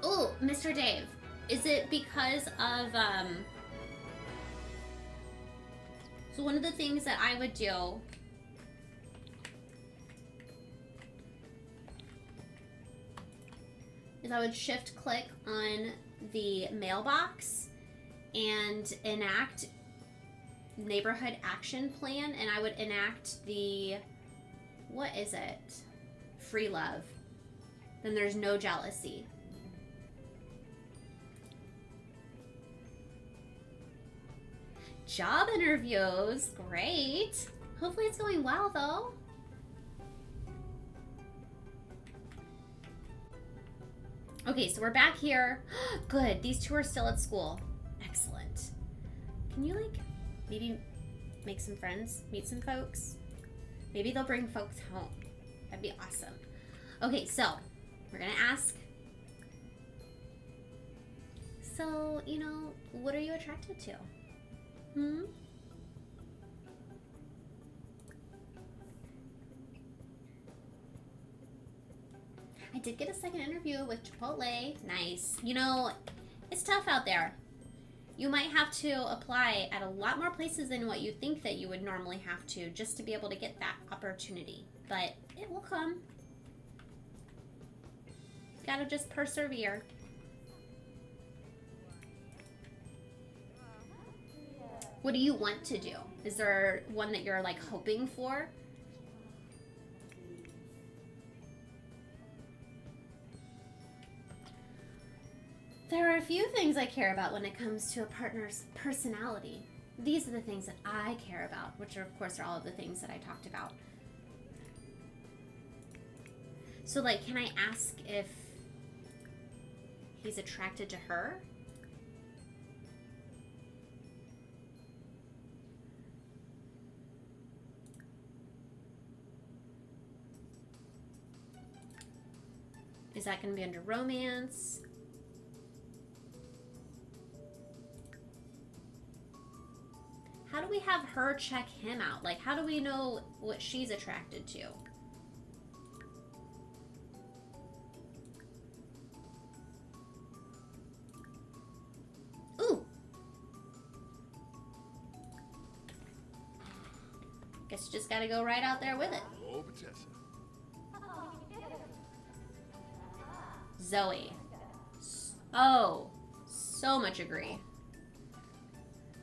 Oh, Mr. Dave, is it because of, so one of the things that I would do is I would shift click on the mailbox and enact neighborhood action plan, and I would enact the, what is it? Free love. Then there's no jealousy. Job interviews, great. Hopefully it's going well though. Okay, so we're back here. Good, these two are still at school. Excellent. Can you like maybe make some friends, meet some folks? Maybe they'll bring folks home. That'd be awesome. Okay, so we're gonna ask. So, you know, what are you attracted to? I did get a second interview with Chipotle. Nice. You know, it's tough out there. You might have to apply at a lot more places than what you think that you would normally have to just to be able to get that opportunity. But it will come. Gotta just persevere. What do you want to do? Is there one that you're like hoping for? There are a few things I care about when it comes to a partner's personality. These are the things that I care about, which are, of course, are all of the things that I talked about. So, like, can I ask if he's attracted to her? Is that going to be under romance? How do we have her check him out? Like, how do we know what she's attracted to? Ooh! Guess you just gotta go right out there with it. oh, Bethesda. Zoe. Oh, so much agree.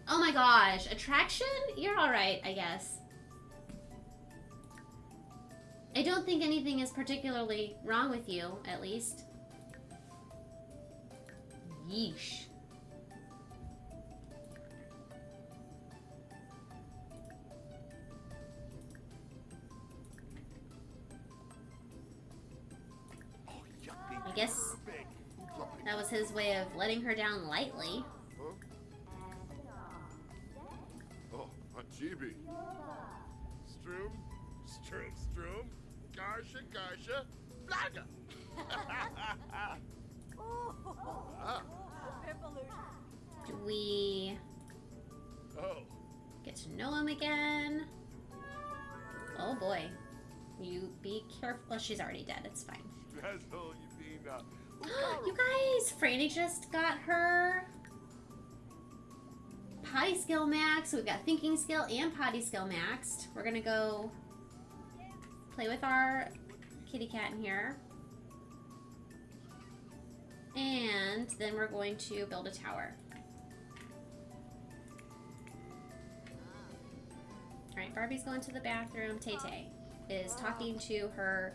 Oh my gosh, attraction? You're alright, I guess. I don't think anything is particularly wrong with you, at least. Yeesh. Oh, yuppie. I guess Big. Floppy. that was his way of letting her down lightly. Huh? Oh, Aunt Chibi. Strum, Strum, Strum, Garsha, Garsha, Blaga. Ah. Do we Oh, get to know him again? Oh boy. You be careful. Well, she's already dead. It's fine. that's all you mean. You guys, Franny just got her potty skill max. We've got thinking skill and potty skill maxed. We're gonna go play with our kitty cat in here. And then we're going to build a tower. Alright, Barbie's going to the bathroom. Tay-Tay is talking to her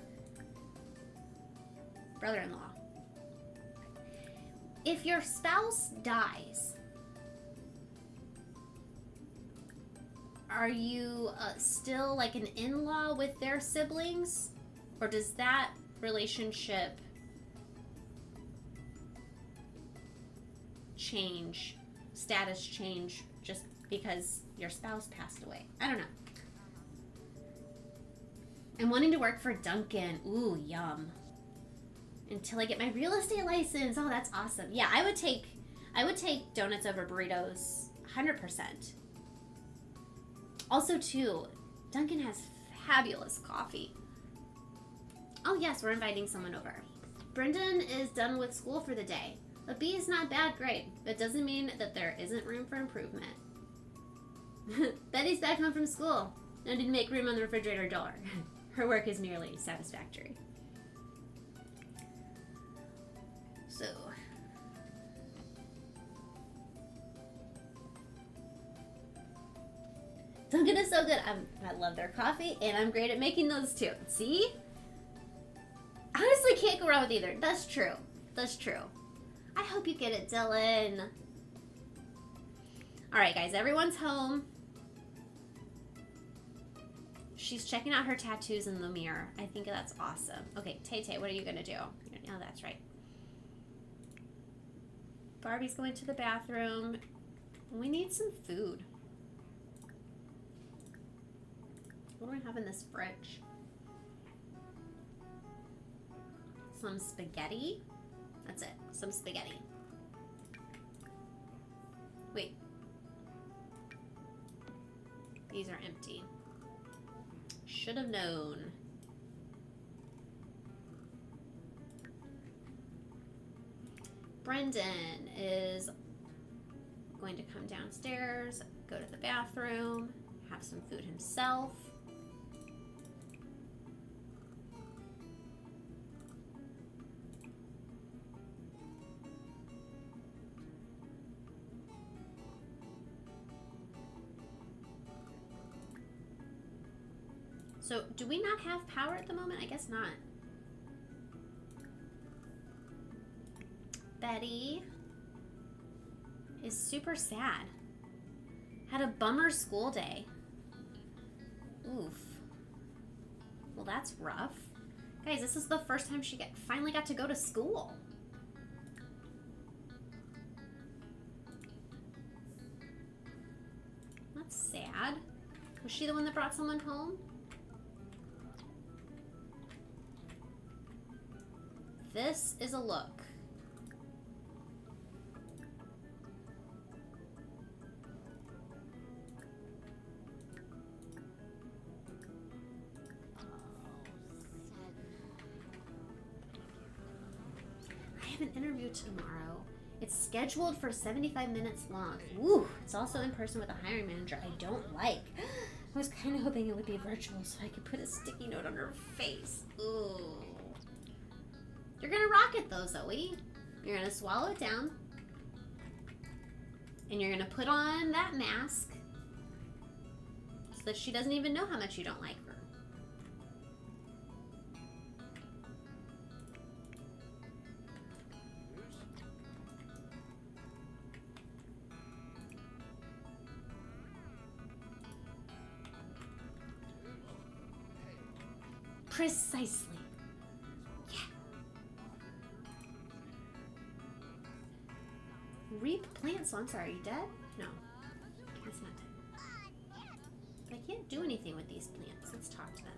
brother-in-law. If your spouse dies, are you still like an in-law with their siblings? Or does that relationship change, status change, just because your spouse passed away? I don't know. I'm wanting to work for Dunkin'. Ooh, yum. Until I get my real estate license. Oh, that's awesome. Yeah, I would take donuts over burritos 100%. Also, too, Dunkin' has fabulous coffee. Oh, yes, we're inviting someone over. Brendan is done with school for the day. A B is not bad grade, but doesn't mean that there isn't room for improvement. Betty's back home from school. No need to make room on the refrigerator door. Her work is nearly satisfactory. So, Dunkin' is so good. I love their coffee, and I'm great at making those too. See? Honestly, can't go wrong with either. That's true. That's true. I hope you get it, Dylan. All right, guys, everyone's home. She's checking out her tattoos in the mirror. I think that's awesome. Okay, Tay-Tay, what are you gonna do? Oh, that's right. Barbie's going to the bathroom. We need some food. What do we have in this fridge? Some spaghetti. That's it. Some spaghetti. Wait. These are empty. Should have known. Brendan is going to come downstairs, go to the bathroom, have some food himself. So, do we not have power at the moment? I guess not. Betty is super sad. Had a bummer school day. Oof. Well, that's rough. Guys, this is the first time she finally got to go to school. That's sad. Was she the one that brought someone home? This is a look. I have an interview tomorrow. It's scheduled for 75 minutes long. Ooh, it's also in person with a hiring manager I don't like. I was kind of hoping it would be virtual so I could put a sticky note on her face. Ooh. You're gonna rock it though, Zoe. You're gonna swallow it down. And you're gonna put on that mask so that she doesn't even know how much you don't like her. Precisely. Reap plants. Oh, I'm sorry. Are you dead? No. That's not dead. But I can't do anything with these plants. Let's talk to them.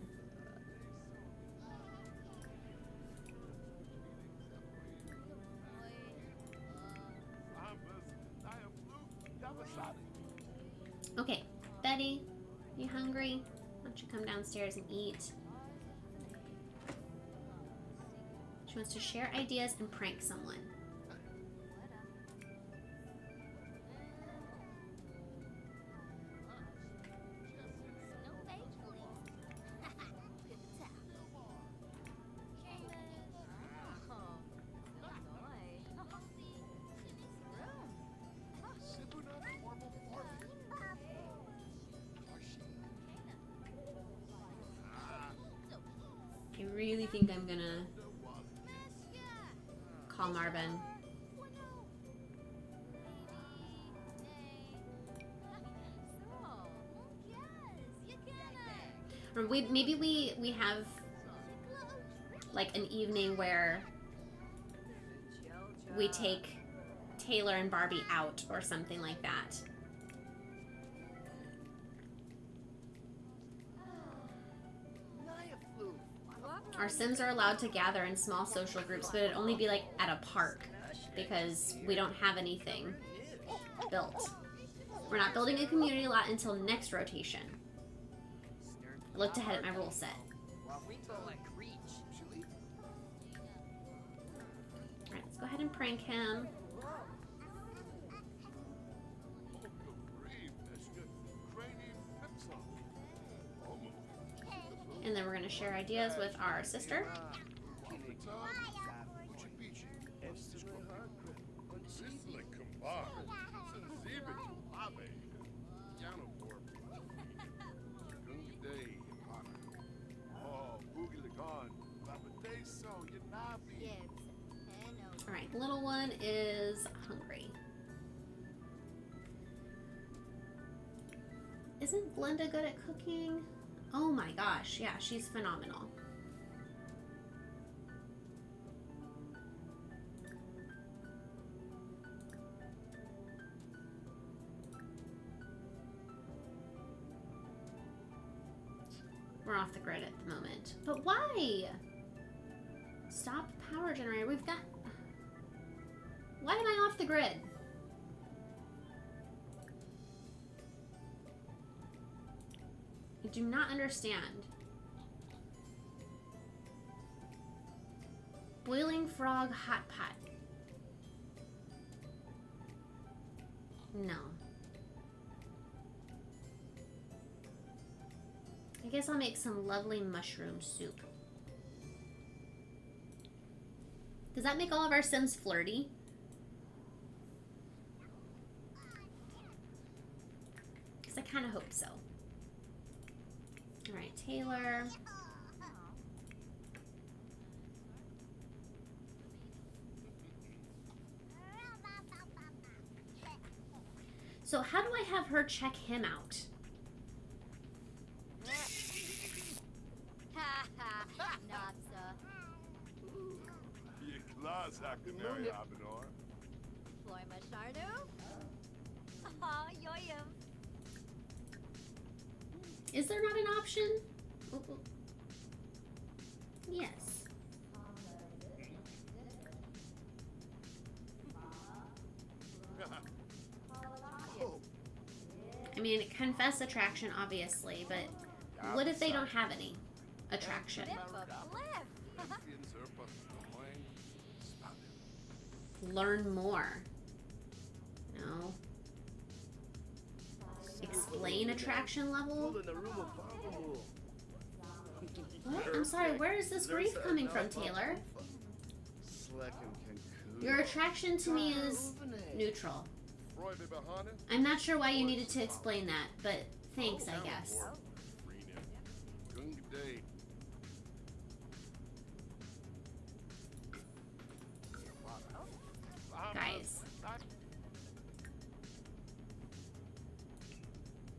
Okay, Betty, you hungry? Why don't you come downstairs and eat? She wants to share ideas and prank someone. I really think I'm gonna call Marvin. Or maybe we have like an evening where we take Taylor and Barbie out or something like that. Our Sims are allowed to gather in small social groups, but it'd only be like at a park because we don't have anything built. We're not building a community lot until next rotation. I looked ahead at my rule set. Alright, let's go ahead and prank him. And then we're going to share ideas with our sister. Alright, the little one is hungry. Isn't Glenda good at cooking? Oh my gosh, yeah, she's phenomenal. We're off the grid at the moment. But why? Stop power generator. We've got... Why am I off the grid? I do not understand. Boiling frog hot pot. No. I guess I'll make some lovely mushroom soup. Does that make all of our Sims flirty? Because I kind of hope so. Alright, Taylor. So how do I have her check him out? Not so. Floy Mashardu? Aw, yoyum. Is there not an option? Oh, oh. Yes. I mean, confess attraction, obviously, but what if they don't have any attraction? Learn more. No. Explain attraction level? What? I'm sorry, where is this grief coming from, Taylor? Your attraction to me is neutral. I'm not sure why you needed to explain that, but thanks, I guess. Guys.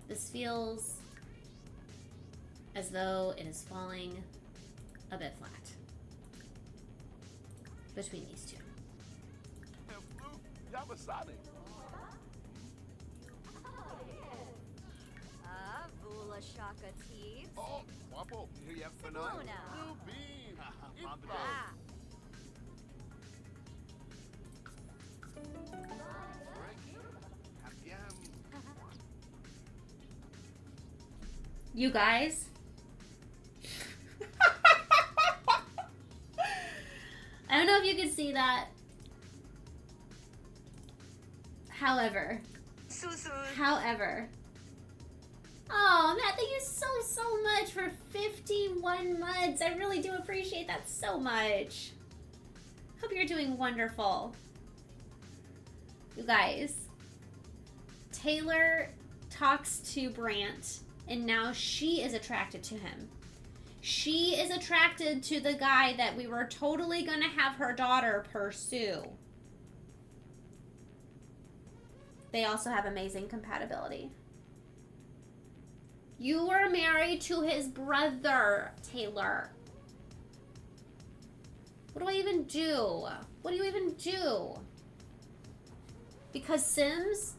This feels as though it is falling a bit flat between these two. Baka Tees. Oh, Wapo. Lona. New bean. Info. Ah. You guys. I don't know if you can see that. However. Oh, Matt, thank you so much for 51 months. I really do appreciate that so much. Hope you're doing wonderful. You guys, Taylor talks to Brant, and now she is attracted to him. She is attracted to the guy that we were totally going to have her daughter pursue. They also have amazing compatibility. You were married to his brother, Taylor. What do I even do? What do you even do? Because Sims?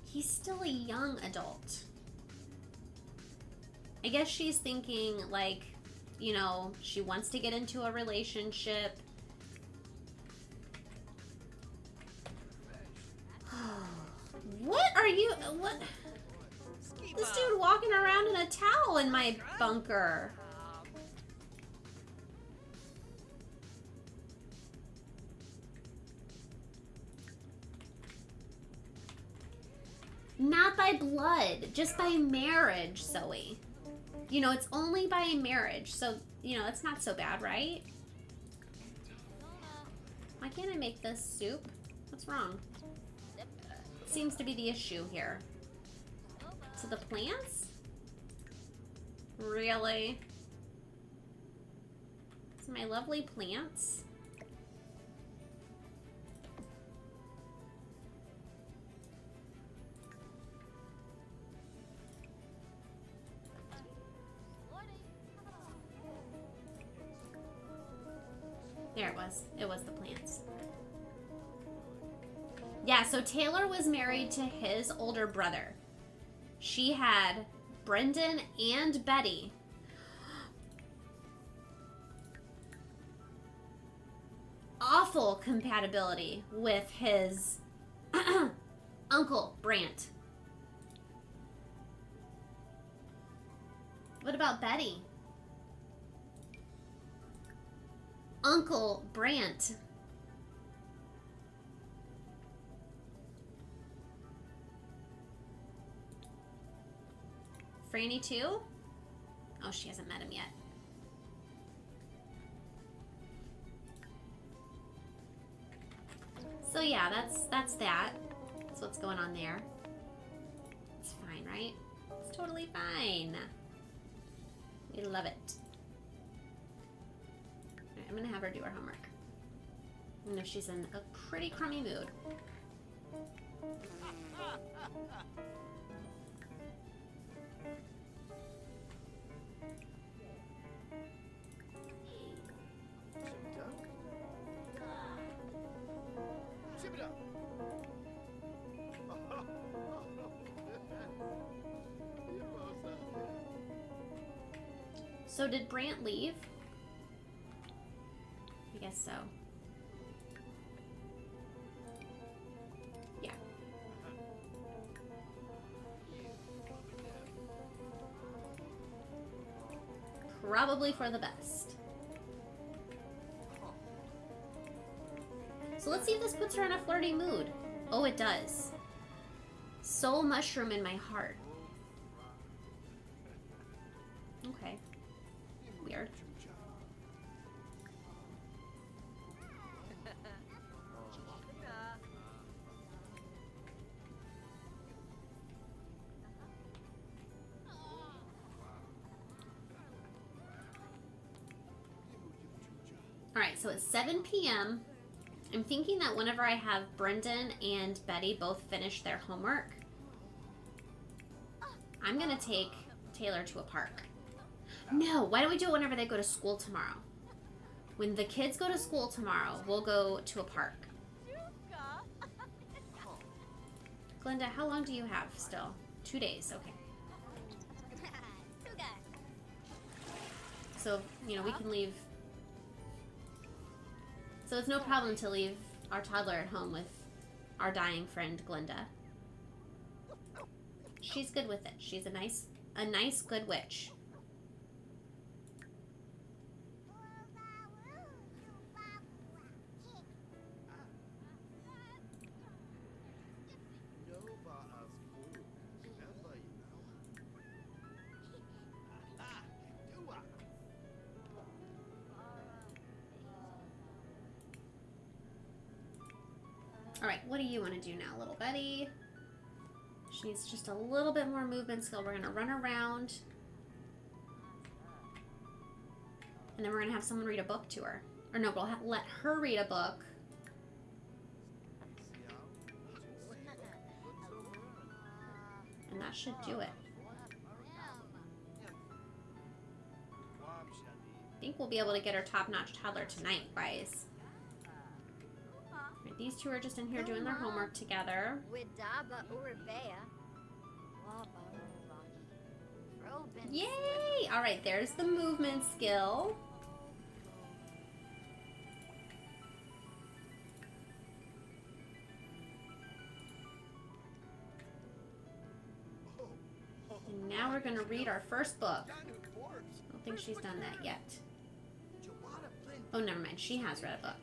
He's still a young adult. I guess she's thinking, like, you know, she wants to get into a relationship. What are you... What? This dude walking around in a towel in my bunker. Not by blood, just by marriage, Zoe. You know, it's only by marriage, so, you know, it's not so bad, right? Why can't I make this soup? What's wrong? Seems to be the issue here. To the plants? Really? To my lovely plants? There it was. It was the plants. Yeah, so Taylor was married to his older brother. She had Brendan and Betty. Awful compatibility with his uncle, Brant. What about Betty? Uncle Brant. Franny too? Oh, she hasn't met him yet. So yeah, that's that. That's what's going on there. It's fine, right? It's totally fine. We love it. Alright, I'm gonna have her do her homework. I know she's in a pretty crummy mood. So did Brant leave? I guess so. Yeah. Probably for the best. So let's see if this puts her in a flirty mood. Oh, it does. Soul mushroom in my heart. Okay. Weird. Alright, so it's 7 p.m. I'm thinking that whenever I have Brendan and Betty both finish their homework, I'm gonna take Taylor to a park. No, why don't we do it whenever they go to school tomorrow? When the kids go to school tomorrow, we'll go to a park. Glinda, how long do you have still? 2 days, okay. So, you know, we can leave. So it's no problem to leave our toddler at home with our dying friend, Glinda. She's good with it. She's a nice, good witch. Alright, what do you want to do now, little Betty? She needs just a little bit more movement skill. We're going to run around. And then we're going to have someone read a book to her. Or no, we'll let her read a book. And that should do it. I think we'll be able to get our top-notch toddler tonight, guys. Right, these two are just in here doing their homework together. Yay! Alright, there's the movement skill. And now we're going to read our first book. I don't think she's done that yet. Oh, never mind. She has read a book.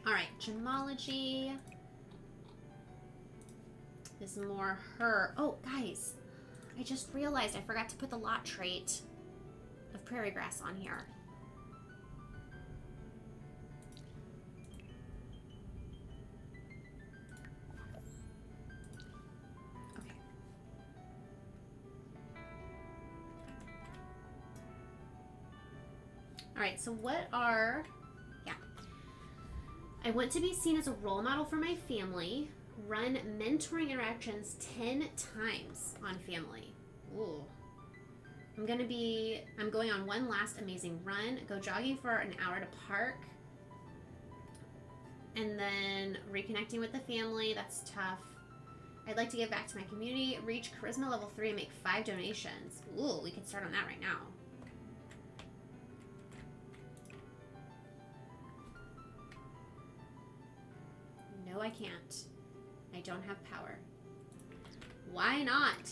Alright, gemology is more her. Oh, guys, I just realized I forgot to put the lot trait of prairie grass on here. Okay. Alright, so what are... I want to be seen as a role model for my family. Run mentoring interactions 10 times on family. Ooh. I'm going on one last amazing run. Go jogging for an hour to park. And then reconnecting with the family. That's tough. I'd like to give back to my community. Reach charisma level 3 and make 5 donations. Ooh, we can start on that right now. No, I can't. I don't have power. Why not?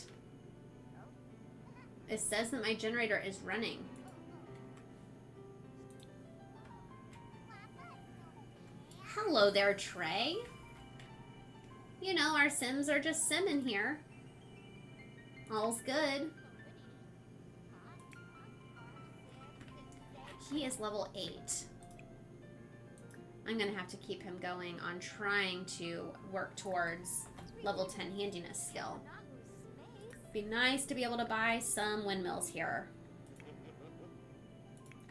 It says that my generator is running. Hello there, Trey. You know, our Sims are just simming here. All's good. He is level 8. I'm going to have to keep him going on trying to work towards level 10 handiness skill. Be nice to be able to buy some windmills here.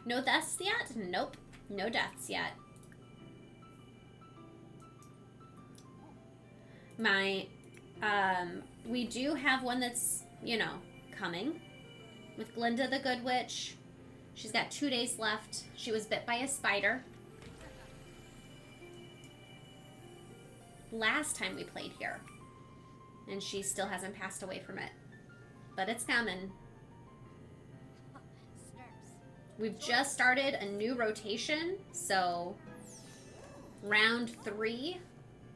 No deaths yet? Nope. No deaths yet. We do have one that's, you know, coming. With Glinda the Good Witch. She's got 2 days left. She was bit by a spider last time we played here, and she still hasn't passed away from it, but it's coming. We've just started a new rotation, so round 3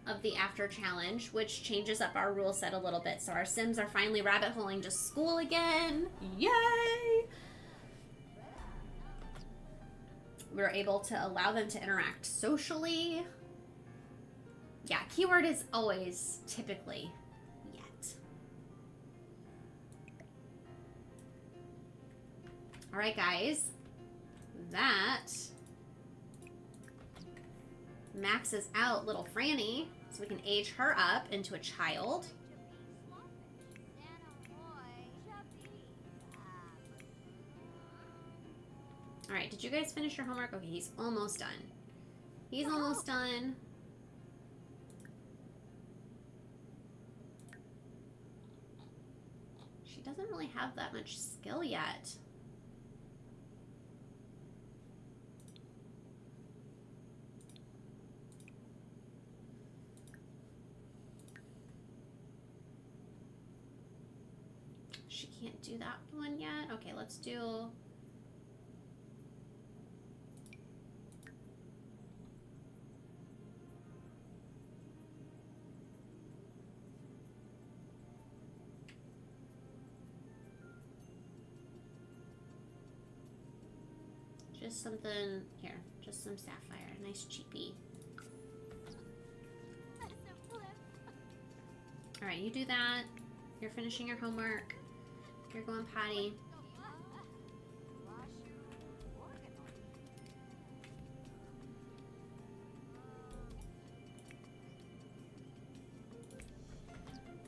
of the after challenge, which changes up our rule set a little bit, so our Sims are finally rabbit holing to school again. Yay! We're able to allow them to interact socially. Yeah, keyword is always typically yet. All right, guys. That maxes out little Franny, so we can age her up into a child. All right, did you guys finish your homework? Okay, he's almost done. He's almost done. doesn't really have that much skill yet. She can't do that one yet. Okay, let's do... just something here, just some sapphire, nice cheapy. All right, you do that. You're finishing your homework. You're going potty.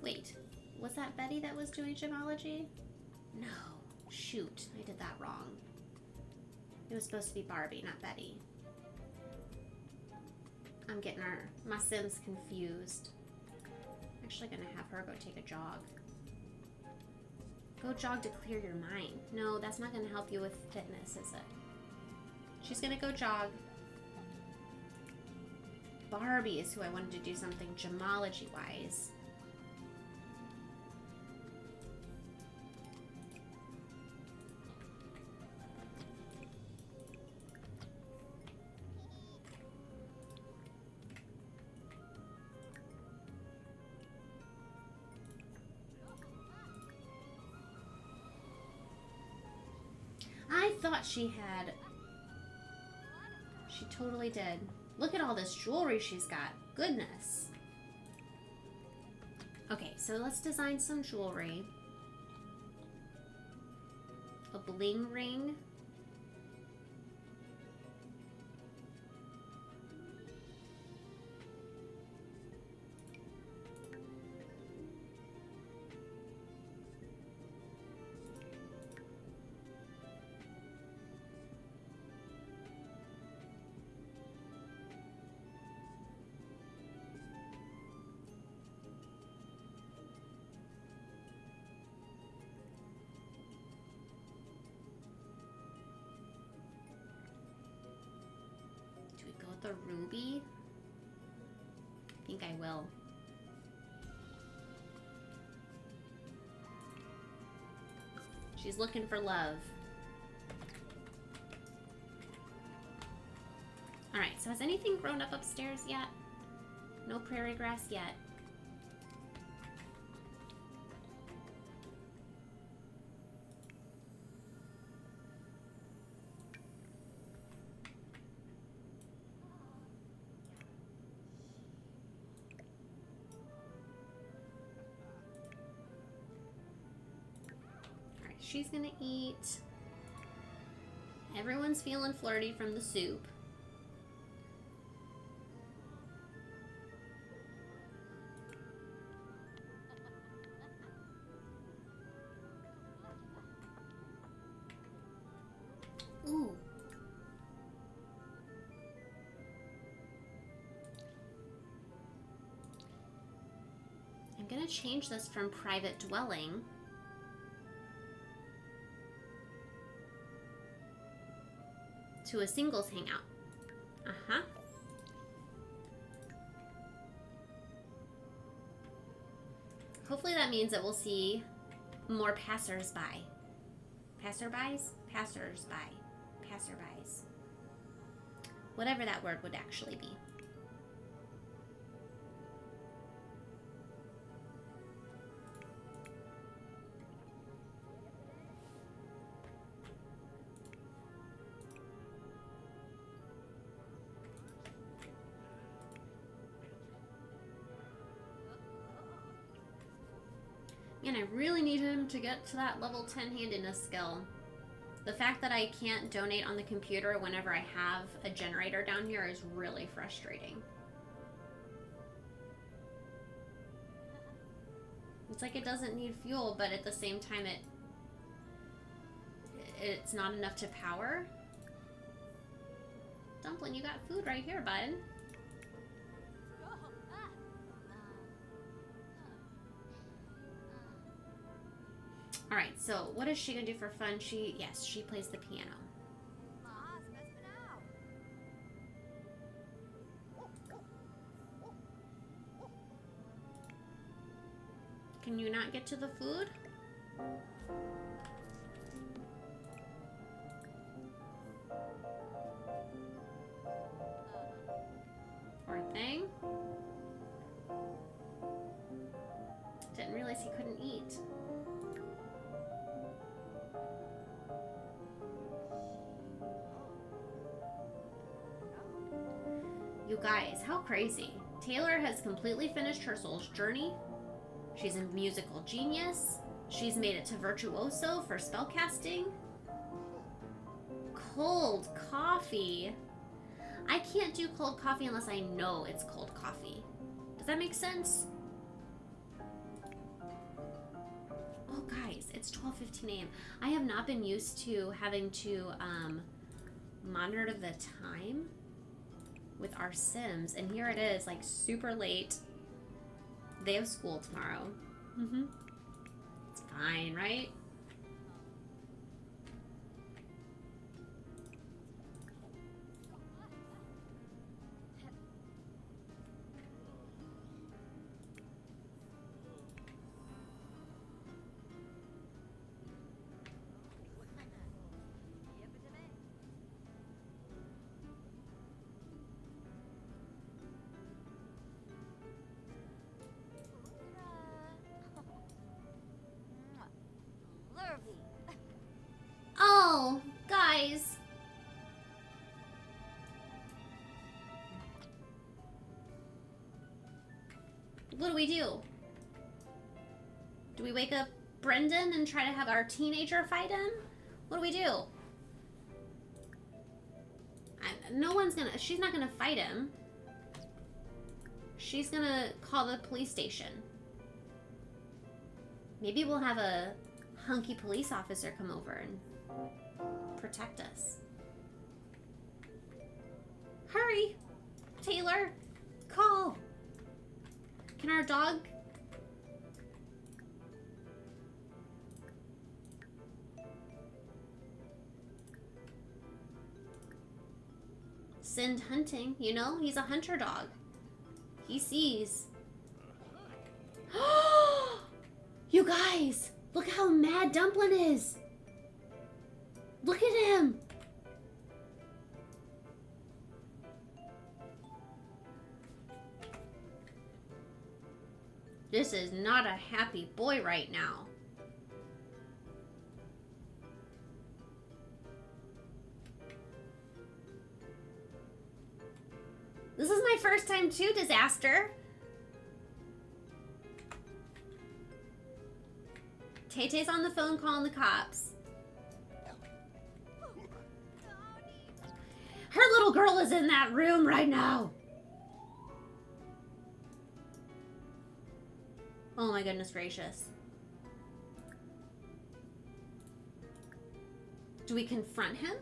Wait, was that Betty that was doing gemology? No, shoot, I did that wrong. It was supposed to be Barbie, not Betty. I'm getting my Sims confused. I'm actually gonna have her go take a jog. Go jog to clear your mind. No, that's not gonna help you with fitness, is it? She's gonna go jog. Barbie is who I wanted to do something gemology-wise. I thought she had. She totally did. Look at all this jewelry she's got. Goodness. Okay, so let's design some jewelry. A bling ring. The ruby? I think I will. She's looking for love. Alright, so has anything grown up upstairs yet? No prairie grass yet. She's gonna eat. Everyone's feeling flirty from the soup. Ooh. I'm gonna change this from private dwelling to a singles hangout. Uh-huh. Hopefully that means that we'll see more passers-by. Passerbys? Passers-by. Passerbys. Whatever that word would actually be. And I really need him to get to that level 10 handedness skill. The fact that I can't donate on the computer whenever I have a generator down here is really frustrating. It's like it doesn't need fuel, but at the same time it's not enough to power. Dumpling, you got food right here, bud. Alright, so what is she gonna do for fun? Yes, she plays the piano. Mahas, mas now. Can you not get to the food? Poor thing. Didn't realize he couldn't eat. You guys, how crazy. Taylor has completely finished her soul's journey. She's a musical genius. She's made it to virtuoso for spellcasting. Cold coffee. I can't do cold coffee unless I know it's cold coffee. Does that make sense? Oh, guys, it's 12:15 a.m. I have not been used to having to monitor the time with our Sims, and here it is, like, super late. They have school tomorrow. It's fine, right? Lurvy. Oh, guys. What do we do? Do we wake up Brendan and try to have our teenager fight him? What do we do? She's not gonna fight him. She's gonna call the police station. Maybe we'll have a hunky police officer come over and protect us. Hurry! Taylor! Call! Can our dog... Send hunting, you know? He's a hunter dog. He sees. You guys! Look how mad Dumplin is! Look at him! This is not a happy boy right now. This is my first time too, Disaster. Tay-Tay's on the phone calling the cops. Her little girl is in that room right now. Oh my goodness gracious. Do we confront him?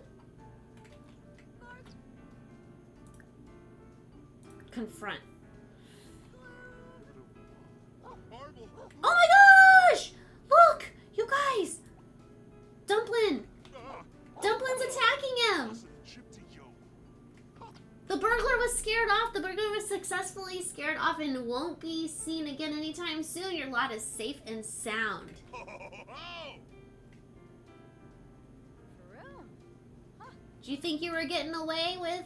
Confront. Marble. Oh my gosh! Look! You guys! Dumplin! Dumplin's attacking him! Chip to yo. The burglar was scared off. The burglar was successfully scared off and won't be seen again anytime soon. Your lot is safe and sound. Ho, ho, ho, ho. Room. Do you think you were getting away with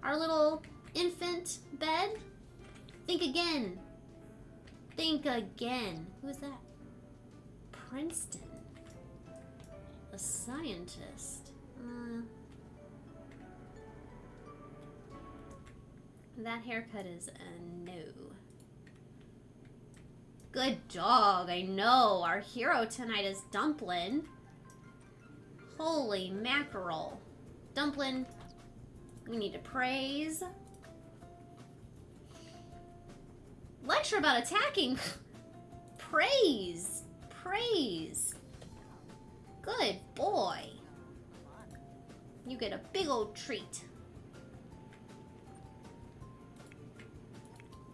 our little infant bed? Think again. Think again. Who is that? Princeton. A scientist. That haircut is a no. Good dog, I know. Our hero tonight is Dumplin. Holy mackerel. Dumplin, we need to praise. Lecture about attacking. Praise. Praise. Good boy. You get a big old treat.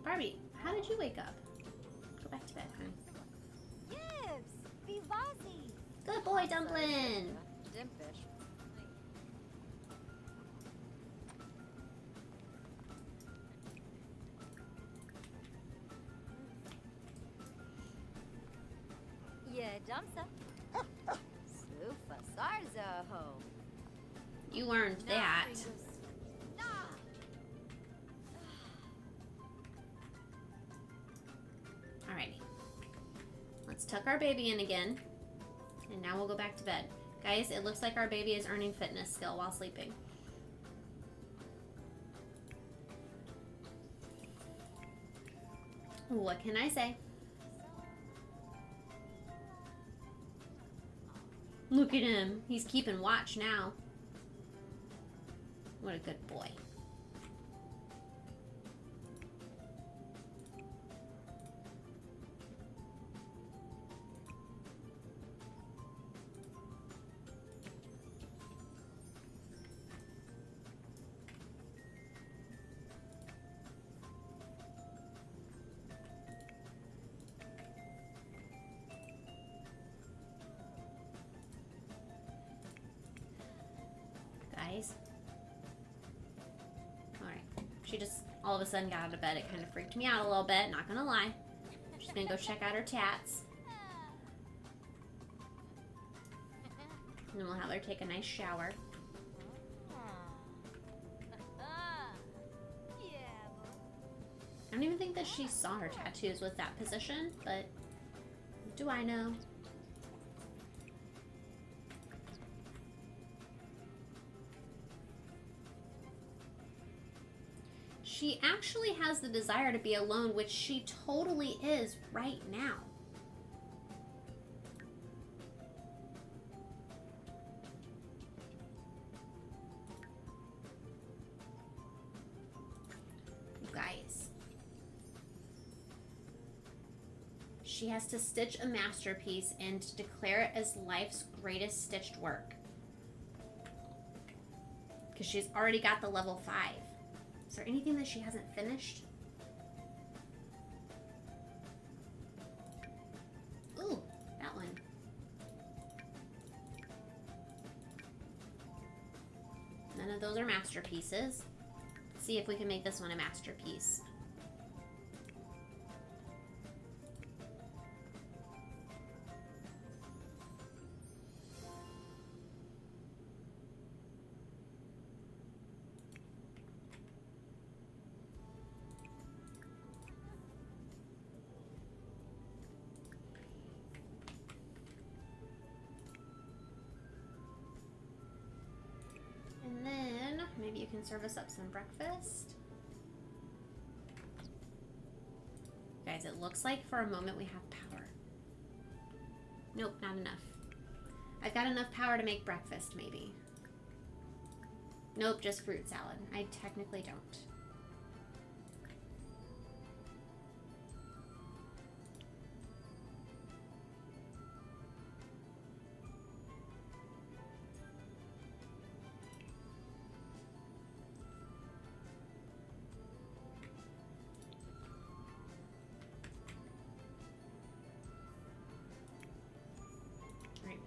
Barbie, how did you wake up? Go back to bed, honey. Yes. Be Bozzy. Good boy, Dumpling. Dimfish. Yeah, Dumpsa. Sufa Sarzo. You earned that. Alrighty. Let's tuck our baby in again. And now we'll go back to bed. Guys, it looks like our baby is earning fitness skill while sleeping. What can I say? Look at him. He's keeping watch now. What a good boy. Guys. Alright. She just all of a sudden got out of bed. It kind of freaked me out a little bit, not gonna lie. She's gonna go check out her tats. And then we'll have her take a nice shower. I don't even think that she saw her tattoos with that position, but do I know? She actually has the desire to be alone, which she totally is right now. You guys. She has to stitch a masterpiece and to declare it as life's greatest stitched work. Because she's already got the level 5. Is there anything that she hasn't finished? Ooh, that one. None of those are masterpieces. Let's see if we can make this one a masterpiece. And then maybe you can serve us up some breakfast. Guys, it looks like for a moment we have power. Nope, not enough. I've got enough power to make breakfast, maybe. Nope, just fruit salad. I technically don't.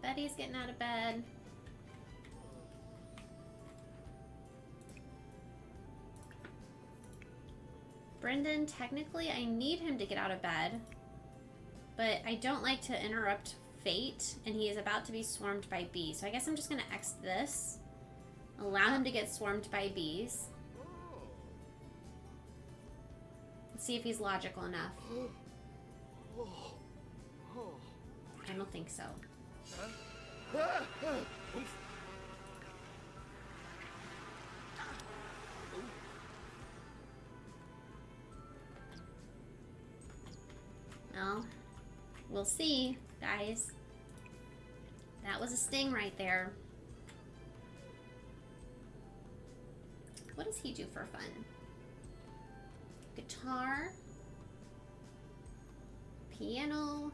Betty's getting out of bed. Brendan, technically I need him to get out of bed, but I don't like to interrupt fate, and he is about to be swarmed by bees. So I guess I'm just going to X this, allow him to get swarmed by bees. Let's see if he's logical enough. I don't think so. Well, we'll see, guys. That was a sting right there. What does he do for fun? Guitar? Piano?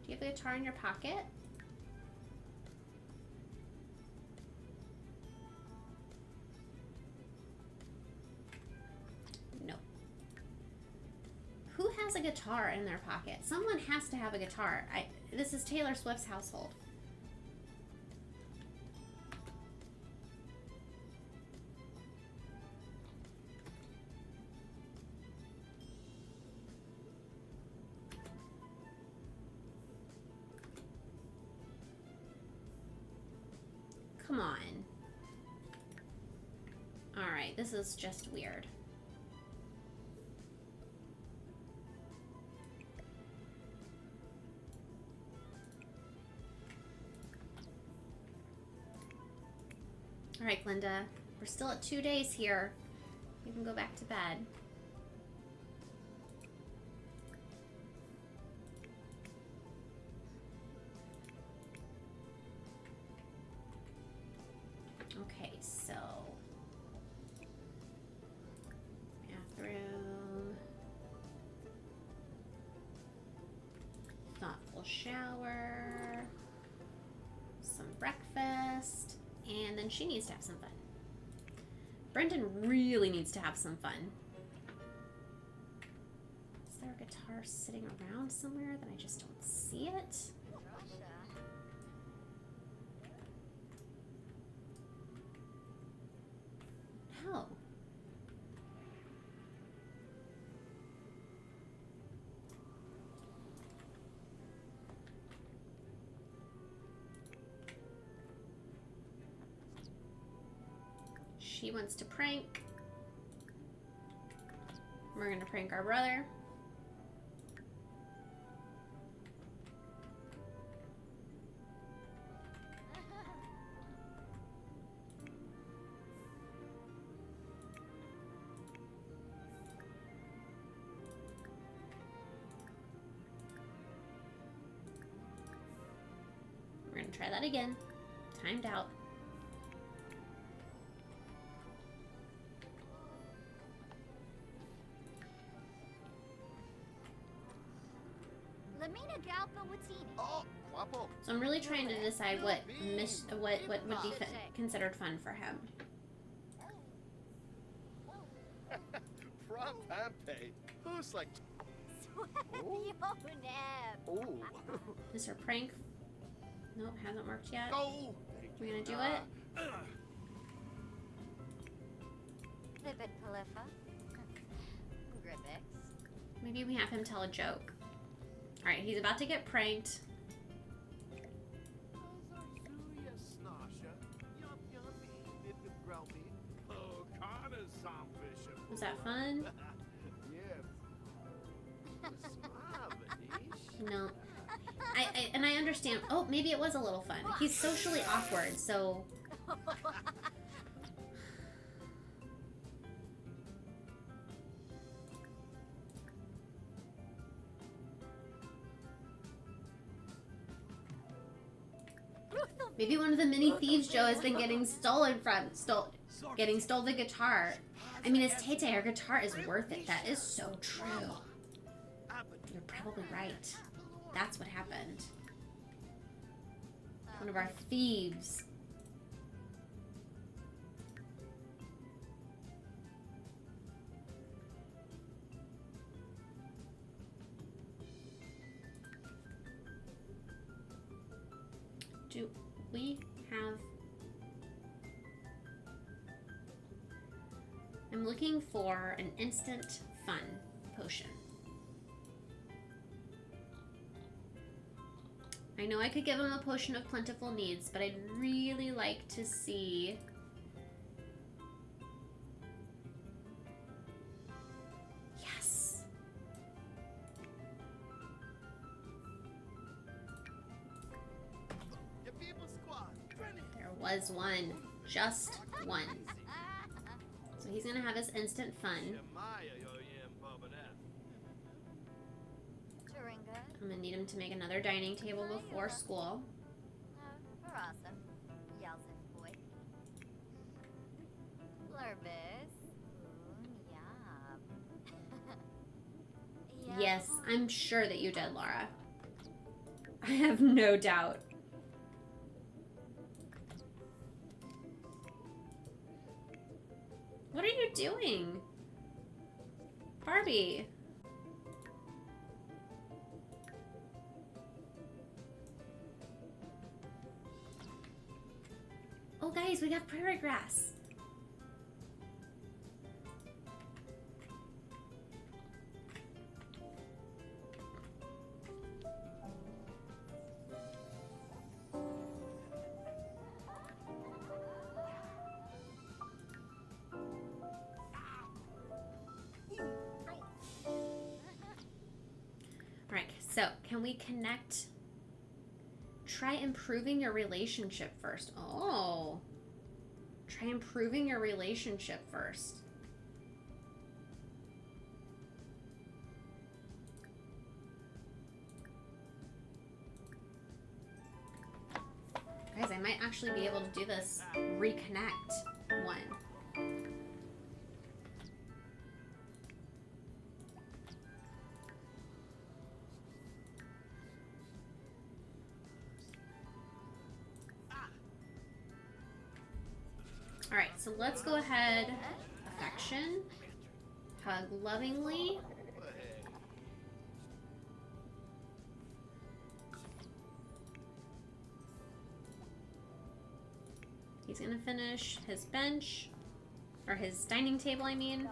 Do you have a guitar in your pocket? No. Who has a guitar in their pocket? Someone has to have a guitar. This is Taylor Swift's household. Come on. Alright, this is just weird. Alright, Glinda. We're still at 2 days here. You can go back to bed. Okay, so bathroom, thoughtful shower, some breakfast, and then she needs to have some fun. Brendan really needs to have some fun. Is there a guitar sitting around somewhere that I just don't see it? Russia. No. She wants to prank. We're gonna prank our brother. We're gonna try that again. Timed out. Lamina Galpa Watini. Oh, guapo. So I'm really trying to decide what would be considered fun for him. From Pompeii. Who's like... Swabioneb. Oh. Is her prank? Nope, hasn't worked yet. Oh. We're gonna do it. Vivid Palifa. Gribix. Maybe we have him tell a joke. Alright, he's about to get pranked. Was that fun? No. I understand. Oh, maybe it was a little fun. He's socially awkward, so... Maybe one of the mini thieves Joe has been getting stolen from. Getting stole the guitar. I mean, it's Tay-Tay. Her guitar is worth it. That is so true. You're probably right. That's what happened. One of our thieves. Do we have... I'm looking for an instant fun potion. I know I could give him a potion of plentiful needs, but I'd really like to see... Yes! There was one. Just one. So he's gonna have his instant fun. Turinga. I'm gonna need him to make another dining table before school. Barasa. Yalzin Boy. Lurbis. Yab. Yes, I'm sure that you did, Laura. I have no doubt. What are you doing? Barbie. Guys, we got prairie grass. Alright, so can we connect? Try improving your relationship first. Oh. Try improving your relationship first. Guys, I might actually be able to do this reconnect one. All right, so let's go ahead. Affection. Hug lovingly. He's gonna finish his bench, or his dining table, I mean.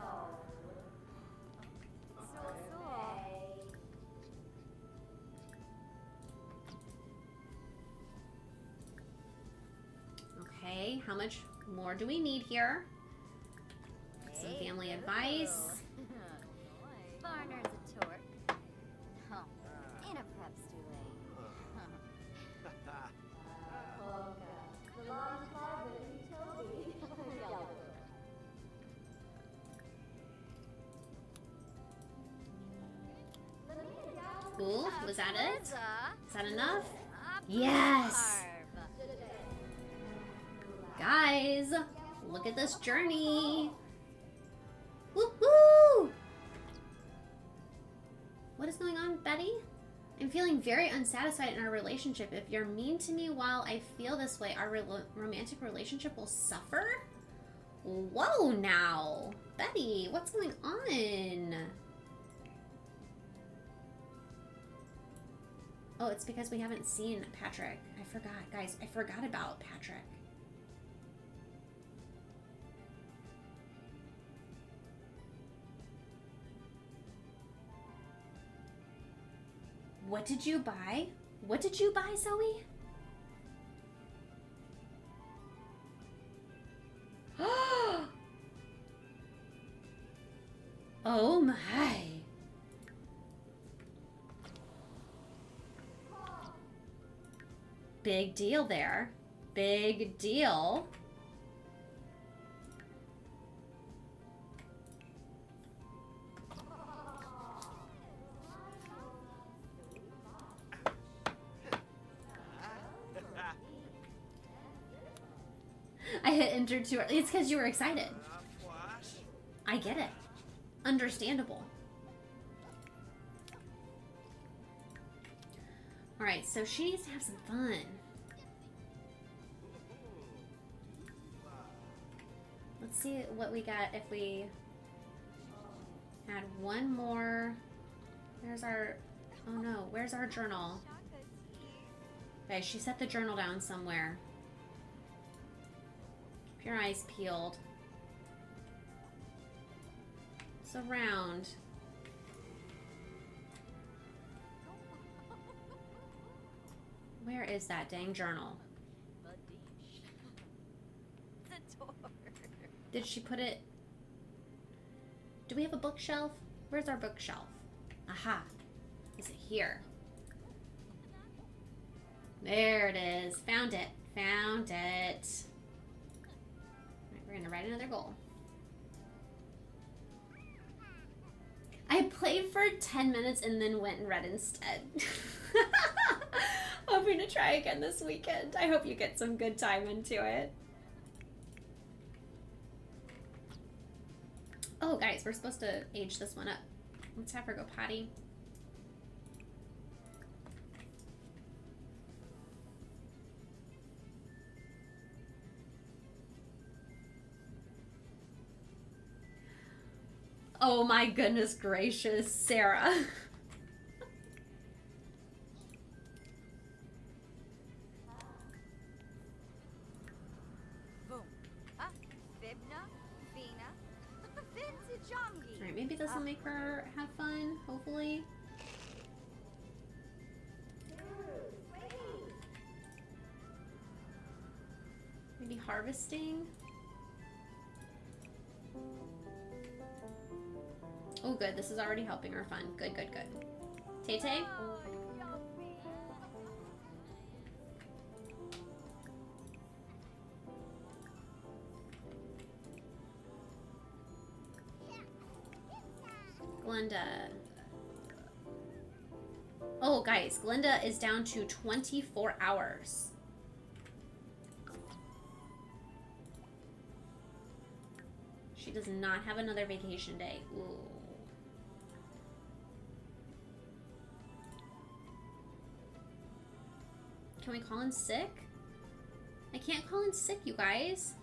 Okay, how much more do we need here? Some family advice. Barner's a torque. Huh. In a prep Ooh, was that it? Is that enough? Yes! Guys, look at this journey. Woohoo! What is going on, Betty? I'm feeling very unsatisfied in our relationship. If you're mean to me while I feel this way, our romantic relationship will suffer? Whoa now. Betty, what's going on? Oh, it's because we haven't seen Patrick. I forgot, guys. I forgot about Patrick. What did you buy? What did you buy, Zoe? Oh my. Big deal there. Big deal. I hit enter too early. It's because you were excited. I get it. Understandable. Alright, so she needs to have some fun. Let's see what we got if we add one more. There's our... Oh no, where's our journal? Okay, she set the journal down somewhere. Keep your eyes peeled. Surround. Where is that dang journal? Did she put it... Do we have a bookshelf? Where's our bookshelf? Aha. Is it here? There it is. Found it. Found it. Alright, we're gonna write another goal. I played for 10 minutes and then went and read instead. Hoping to try again this weekend. I hope you get some good time into it. Oh, guys, we're supposed to age this one up. Let's have her go potty. Oh my goodness gracious, Sarah. Alright, maybe this will make her have fun, hopefully. Maybe harvesting. Oh, good. This is already helping her fun. Good, good, good. Tay-Tay? Glenda. Oh, guys. Glenda is down to 24 hours. She does not have another vacation day. Ooh. Can we call in sick? I can't call in sick, you guys.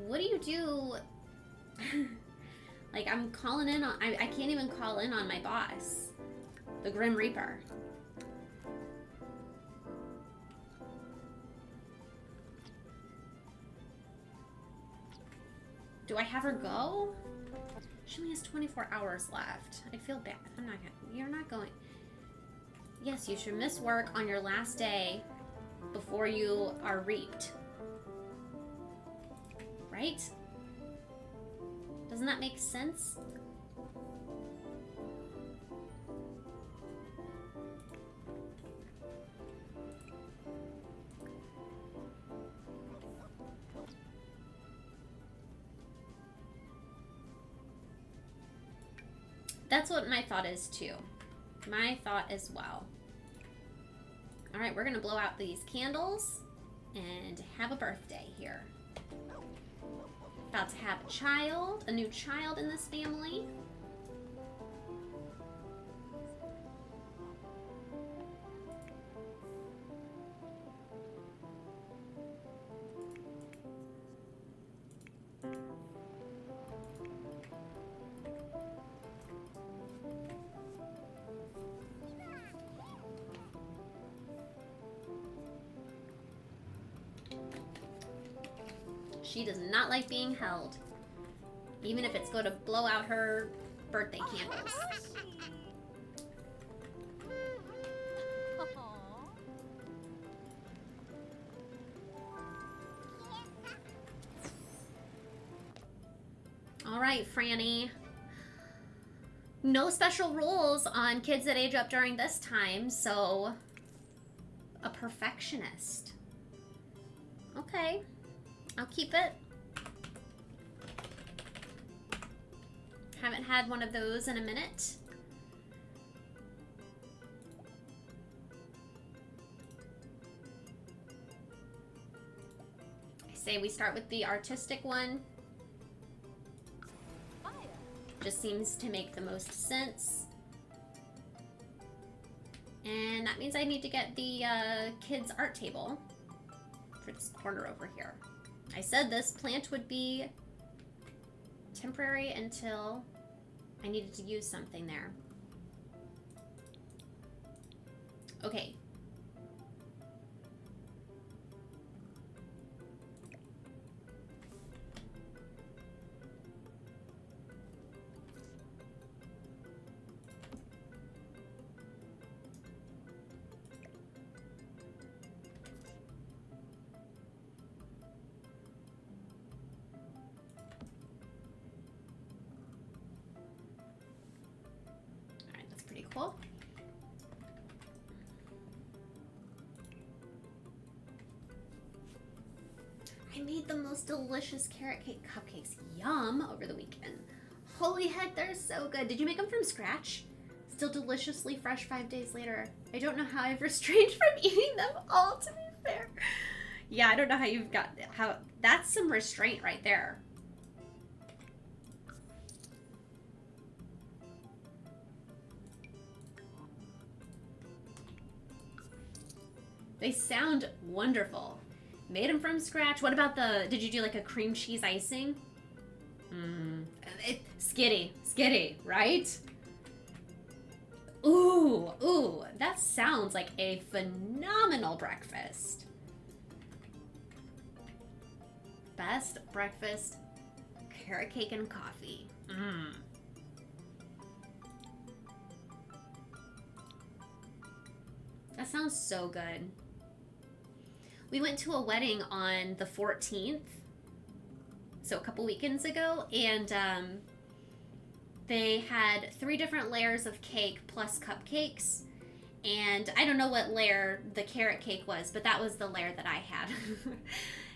What do you do? Like, I'm calling in on... I can't even call in on my boss. The Grim Reaper. Do I have her go? She only has 24 hours left. I feel bad. I'm not gonna... You're not going... Yes, you should miss work on your last day before you are reaped. Right? Doesn't that make sense? That's what my thought is too. My thought as well. All right, we're gonna blow out these candles and have a birthday here. About to have a child, a new child in this family. She does not like being held, even if it's going to blow out her birthday candles. All right, Franny. No special rules on kids that age up during this time, so a perfectionist. Okay. I'll keep it. Haven't had one of those in a minute. I say we start with the artistic one. Just seems to make the most sense. And that means I need to get the kids' art table for this corner over here. I said this plant would be temporary until I needed to use something there. Okay. Cool. I made the most delicious carrot cake cupcakes, yum, over the weekend. Holy heck, they're so good. Did you make them from scratch? Still deliciously fresh 5 days later. I don't know how I've restrained from eating them all, to be fair. Yeah, I don't know how you've got, that's some restraint right there. They sound wonderful. Made them from scratch. What about did you do like a cream cheese icing? Skitty, right? Ooh, that sounds like a phenomenal breakfast. best breakfast carrot cake and coffee. Mmm. That sounds so good. We went to a wedding on the 14th, so a couple weekends ago, and they had 3 different layers of cake plus cupcakes. And I don't know what layer the carrot cake was, but that was the layer that I had.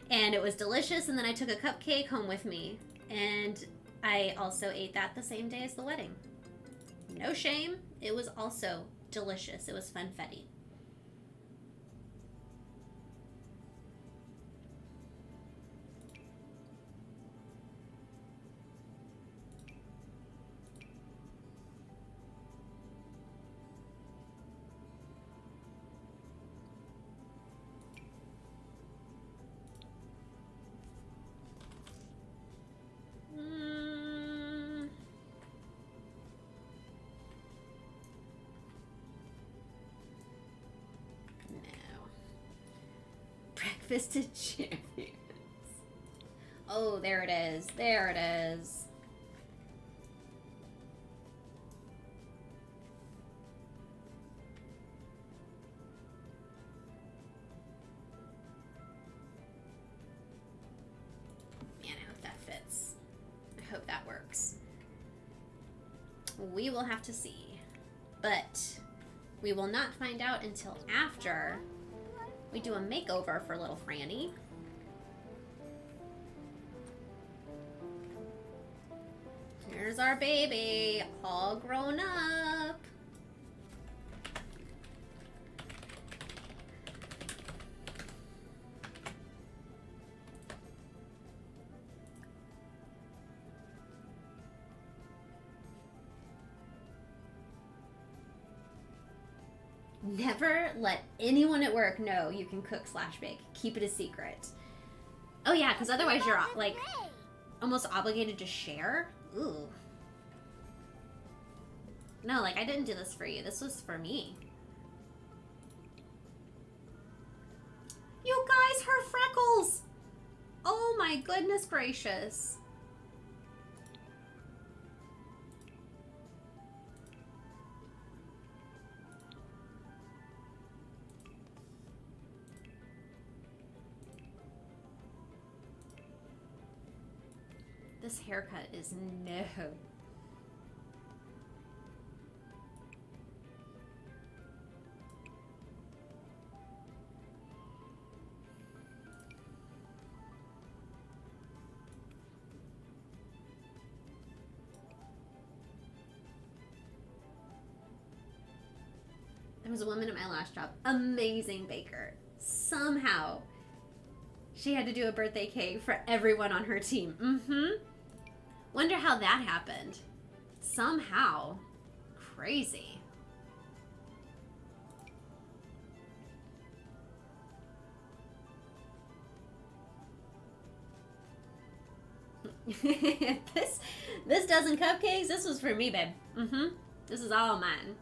And it was delicious, and then I took a cupcake home with me. And I also ate that the same day as the wedding. No shame. It was also delicious. It was funfetti. Breakfasted champions. Oh, there it is. There it is. Man, I hope that fits. I hope that works. We will have to see. But we will not find out until after we do a makeover for little Franny. Here's our baby, all grown up. Never let anyone at work know you can cook / bake. Keep it a secret. Oh yeah, because otherwise you're like almost obligated to share. Ooh. No, like I didn't do this for you. This was for me. You guys, her freckles! Oh my goodness gracious. This haircut is no. There was a woman at my last job, amazing baker. Somehow, she had to do a birthday cake for everyone on her team. Mm-hmm. Wonder how that happened. Somehow. Crazy. This dozen cupcakes, this was for me, babe. Mm-hmm. This is all mine.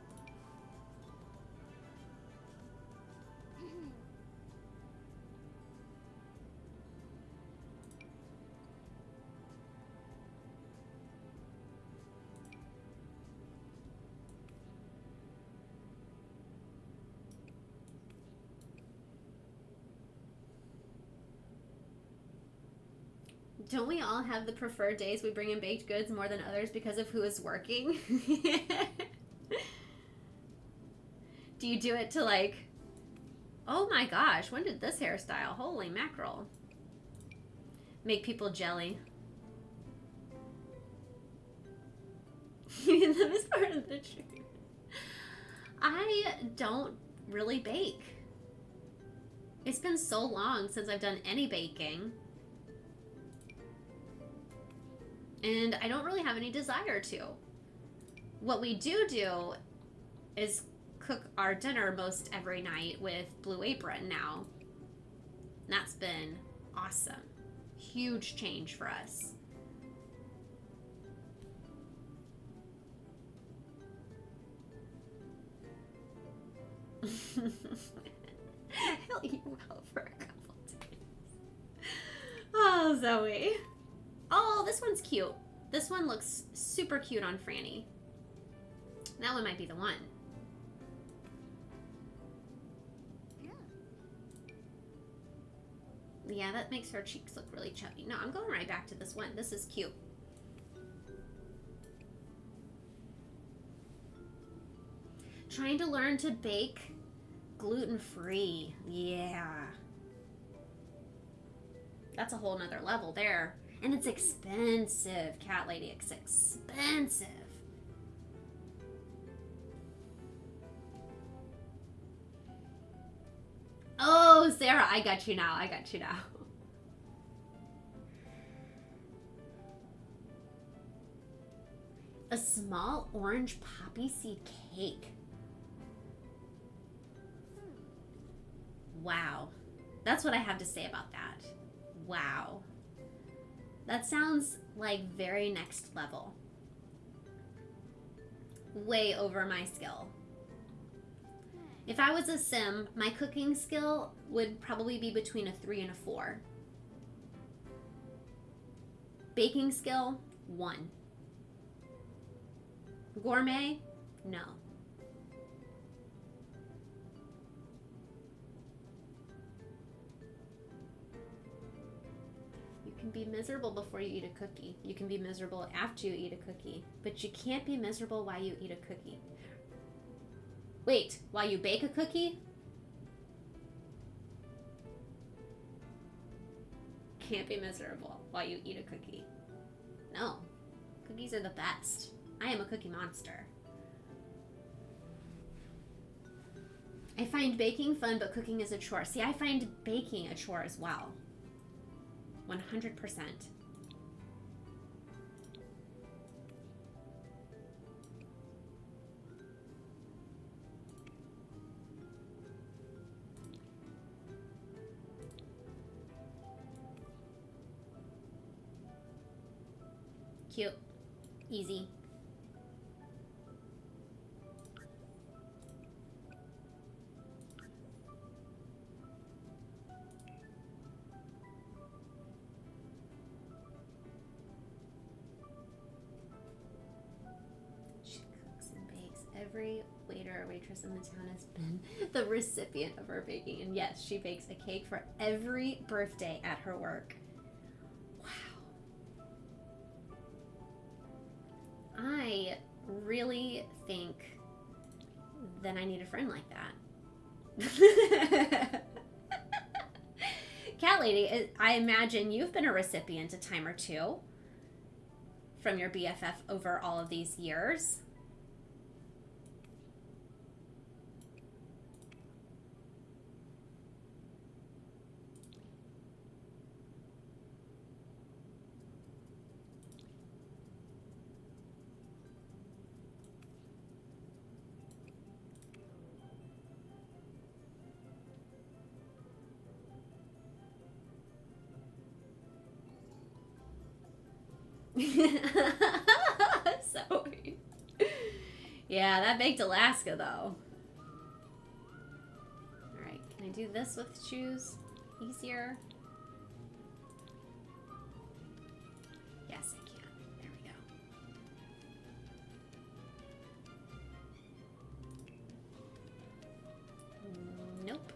Don't we all have the preferred days we bring in baked goods more than others because of who is working? Do you do it to like, oh my gosh, when did this hairstyle? Holy mackerel. Make people jelly. That is part of the truth. I don't really bake. It's been so long since I've done any baking. And I don't really have any desire to. What we do is cook our dinner most every night with Blue Apron now. And that's been awesome. Huge change for us. He'll eat well for a couple days. Oh, Oh, Zoe. Oh, this one's cute. This one looks super cute on Franny. That one might be the one. Yeah, that makes her cheeks look really chubby. No, I'm going right back to this one. This is cute. Trying to learn to bake gluten-free. Yeah. That's a whole nother level there. And it's expensive, Cat Lady. It's expensive. Oh, Sarah, I got you now. I got you now. A small orange poppy seed cake. Wow. That's what I have to say about that. Wow. That sounds like very next level. Way over my skill. If I was a sim, my cooking skill would probably be between a 3 and a 4. Baking skill, 1. Gourmet, no. You can be miserable before you eat a cookie. You can be miserable after you eat a cookie. But you can't be miserable while you eat a cookie. Wait, while you bake a cookie? Can't be miserable while you eat a cookie. No. Cookies are the best. I am a cookie monster. I find baking fun, but cooking is a chore. See, I find baking a chore as well. 100%. Cute. Easy. She cooks and bakes. Every waiter or waitress in the town has been the recipient of her baking. And yes, she bakes a cake for every birthday at her work. I really think that I need a friend like that. Cat Lady, I imagine you've been a recipient a time or two from your BFF over all of these years. So, yeah, that baked Alaska though. Alright, can I do this with shoes? Easier? Yes, I can. There we go. Nope.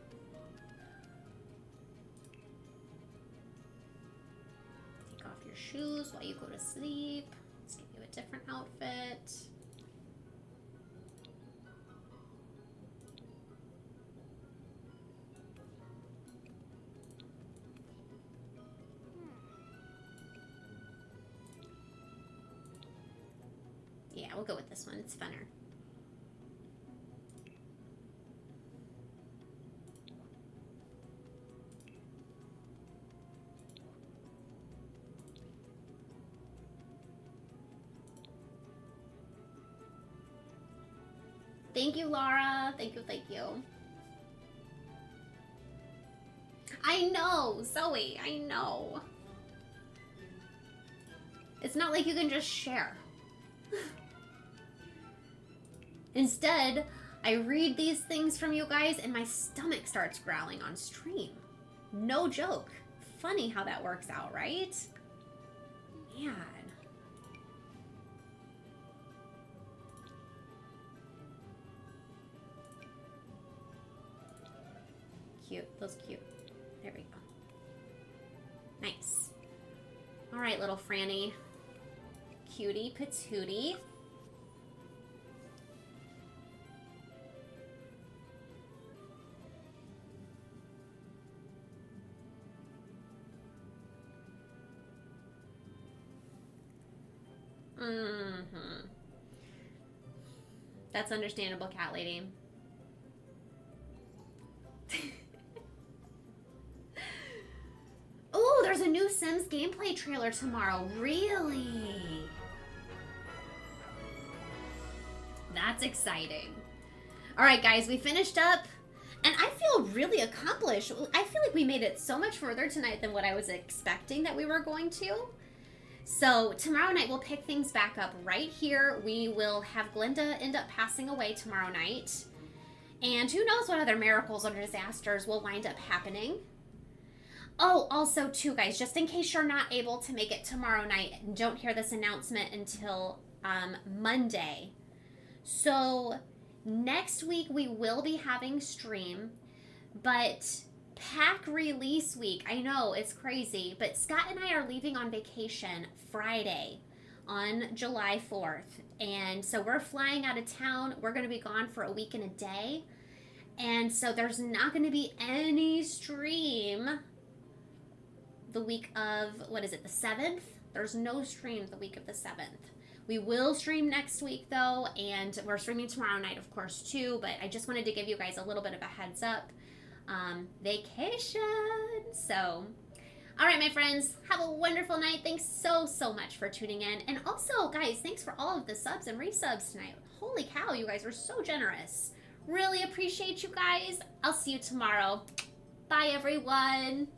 Take off your shoes while you go to sleep. Let's get you a different outfit. Yeah, we'll go with this one. It's funner. Thank you, Laura. Thank you, thank you. I know, Zoe, I know. It's not like you can just share. Instead, I read these things from you guys and my stomach starts growling on stream. No joke. funny how that works out, right? Man. Cute. Those cute. There we go. Nice. All right, little Franny. Cutie patootie. That's understandable, cat lady. Oh, there's a new Sims gameplay trailer tomorrow. Really? That's exciting. All right, guys, we finished up, and I feel really accomplished. I feel like we made it so much further tonight than what I was expecting that we were going to. So tomorrow night, we'll pick things back up right here. We will have Glinda end up passing away tomorrow night. And who knows what other miracles or disasters will wind up happening. Oh, also too, guys, just in case you're not able to make it tomorrow night and don't hear this announcement until Monday. So next week we will be having stream, but pack release week, I know it's crazy, but Scott and I are leaving on vacation Friday on July 4th. And so we're flying out of town. We're going to be gone for a week and a day. And so there's not going to be any stream the week of, what is it, the 7th? There's no stream the week of the 7th. We will stream next week, though, and we're streaming tomorrow night, of course, too, but I just wanted to give you guys a little bit of a heads up. Vacation. So, all right, my friends, have a wonderful night. Thanks so, so much for tuning in. And also, guys, thanks for all of the subs and resubs tonight. Holy cow, you guys were so generous. Really appreciate you guys. I'll see you tomorrow. Bye, everyone.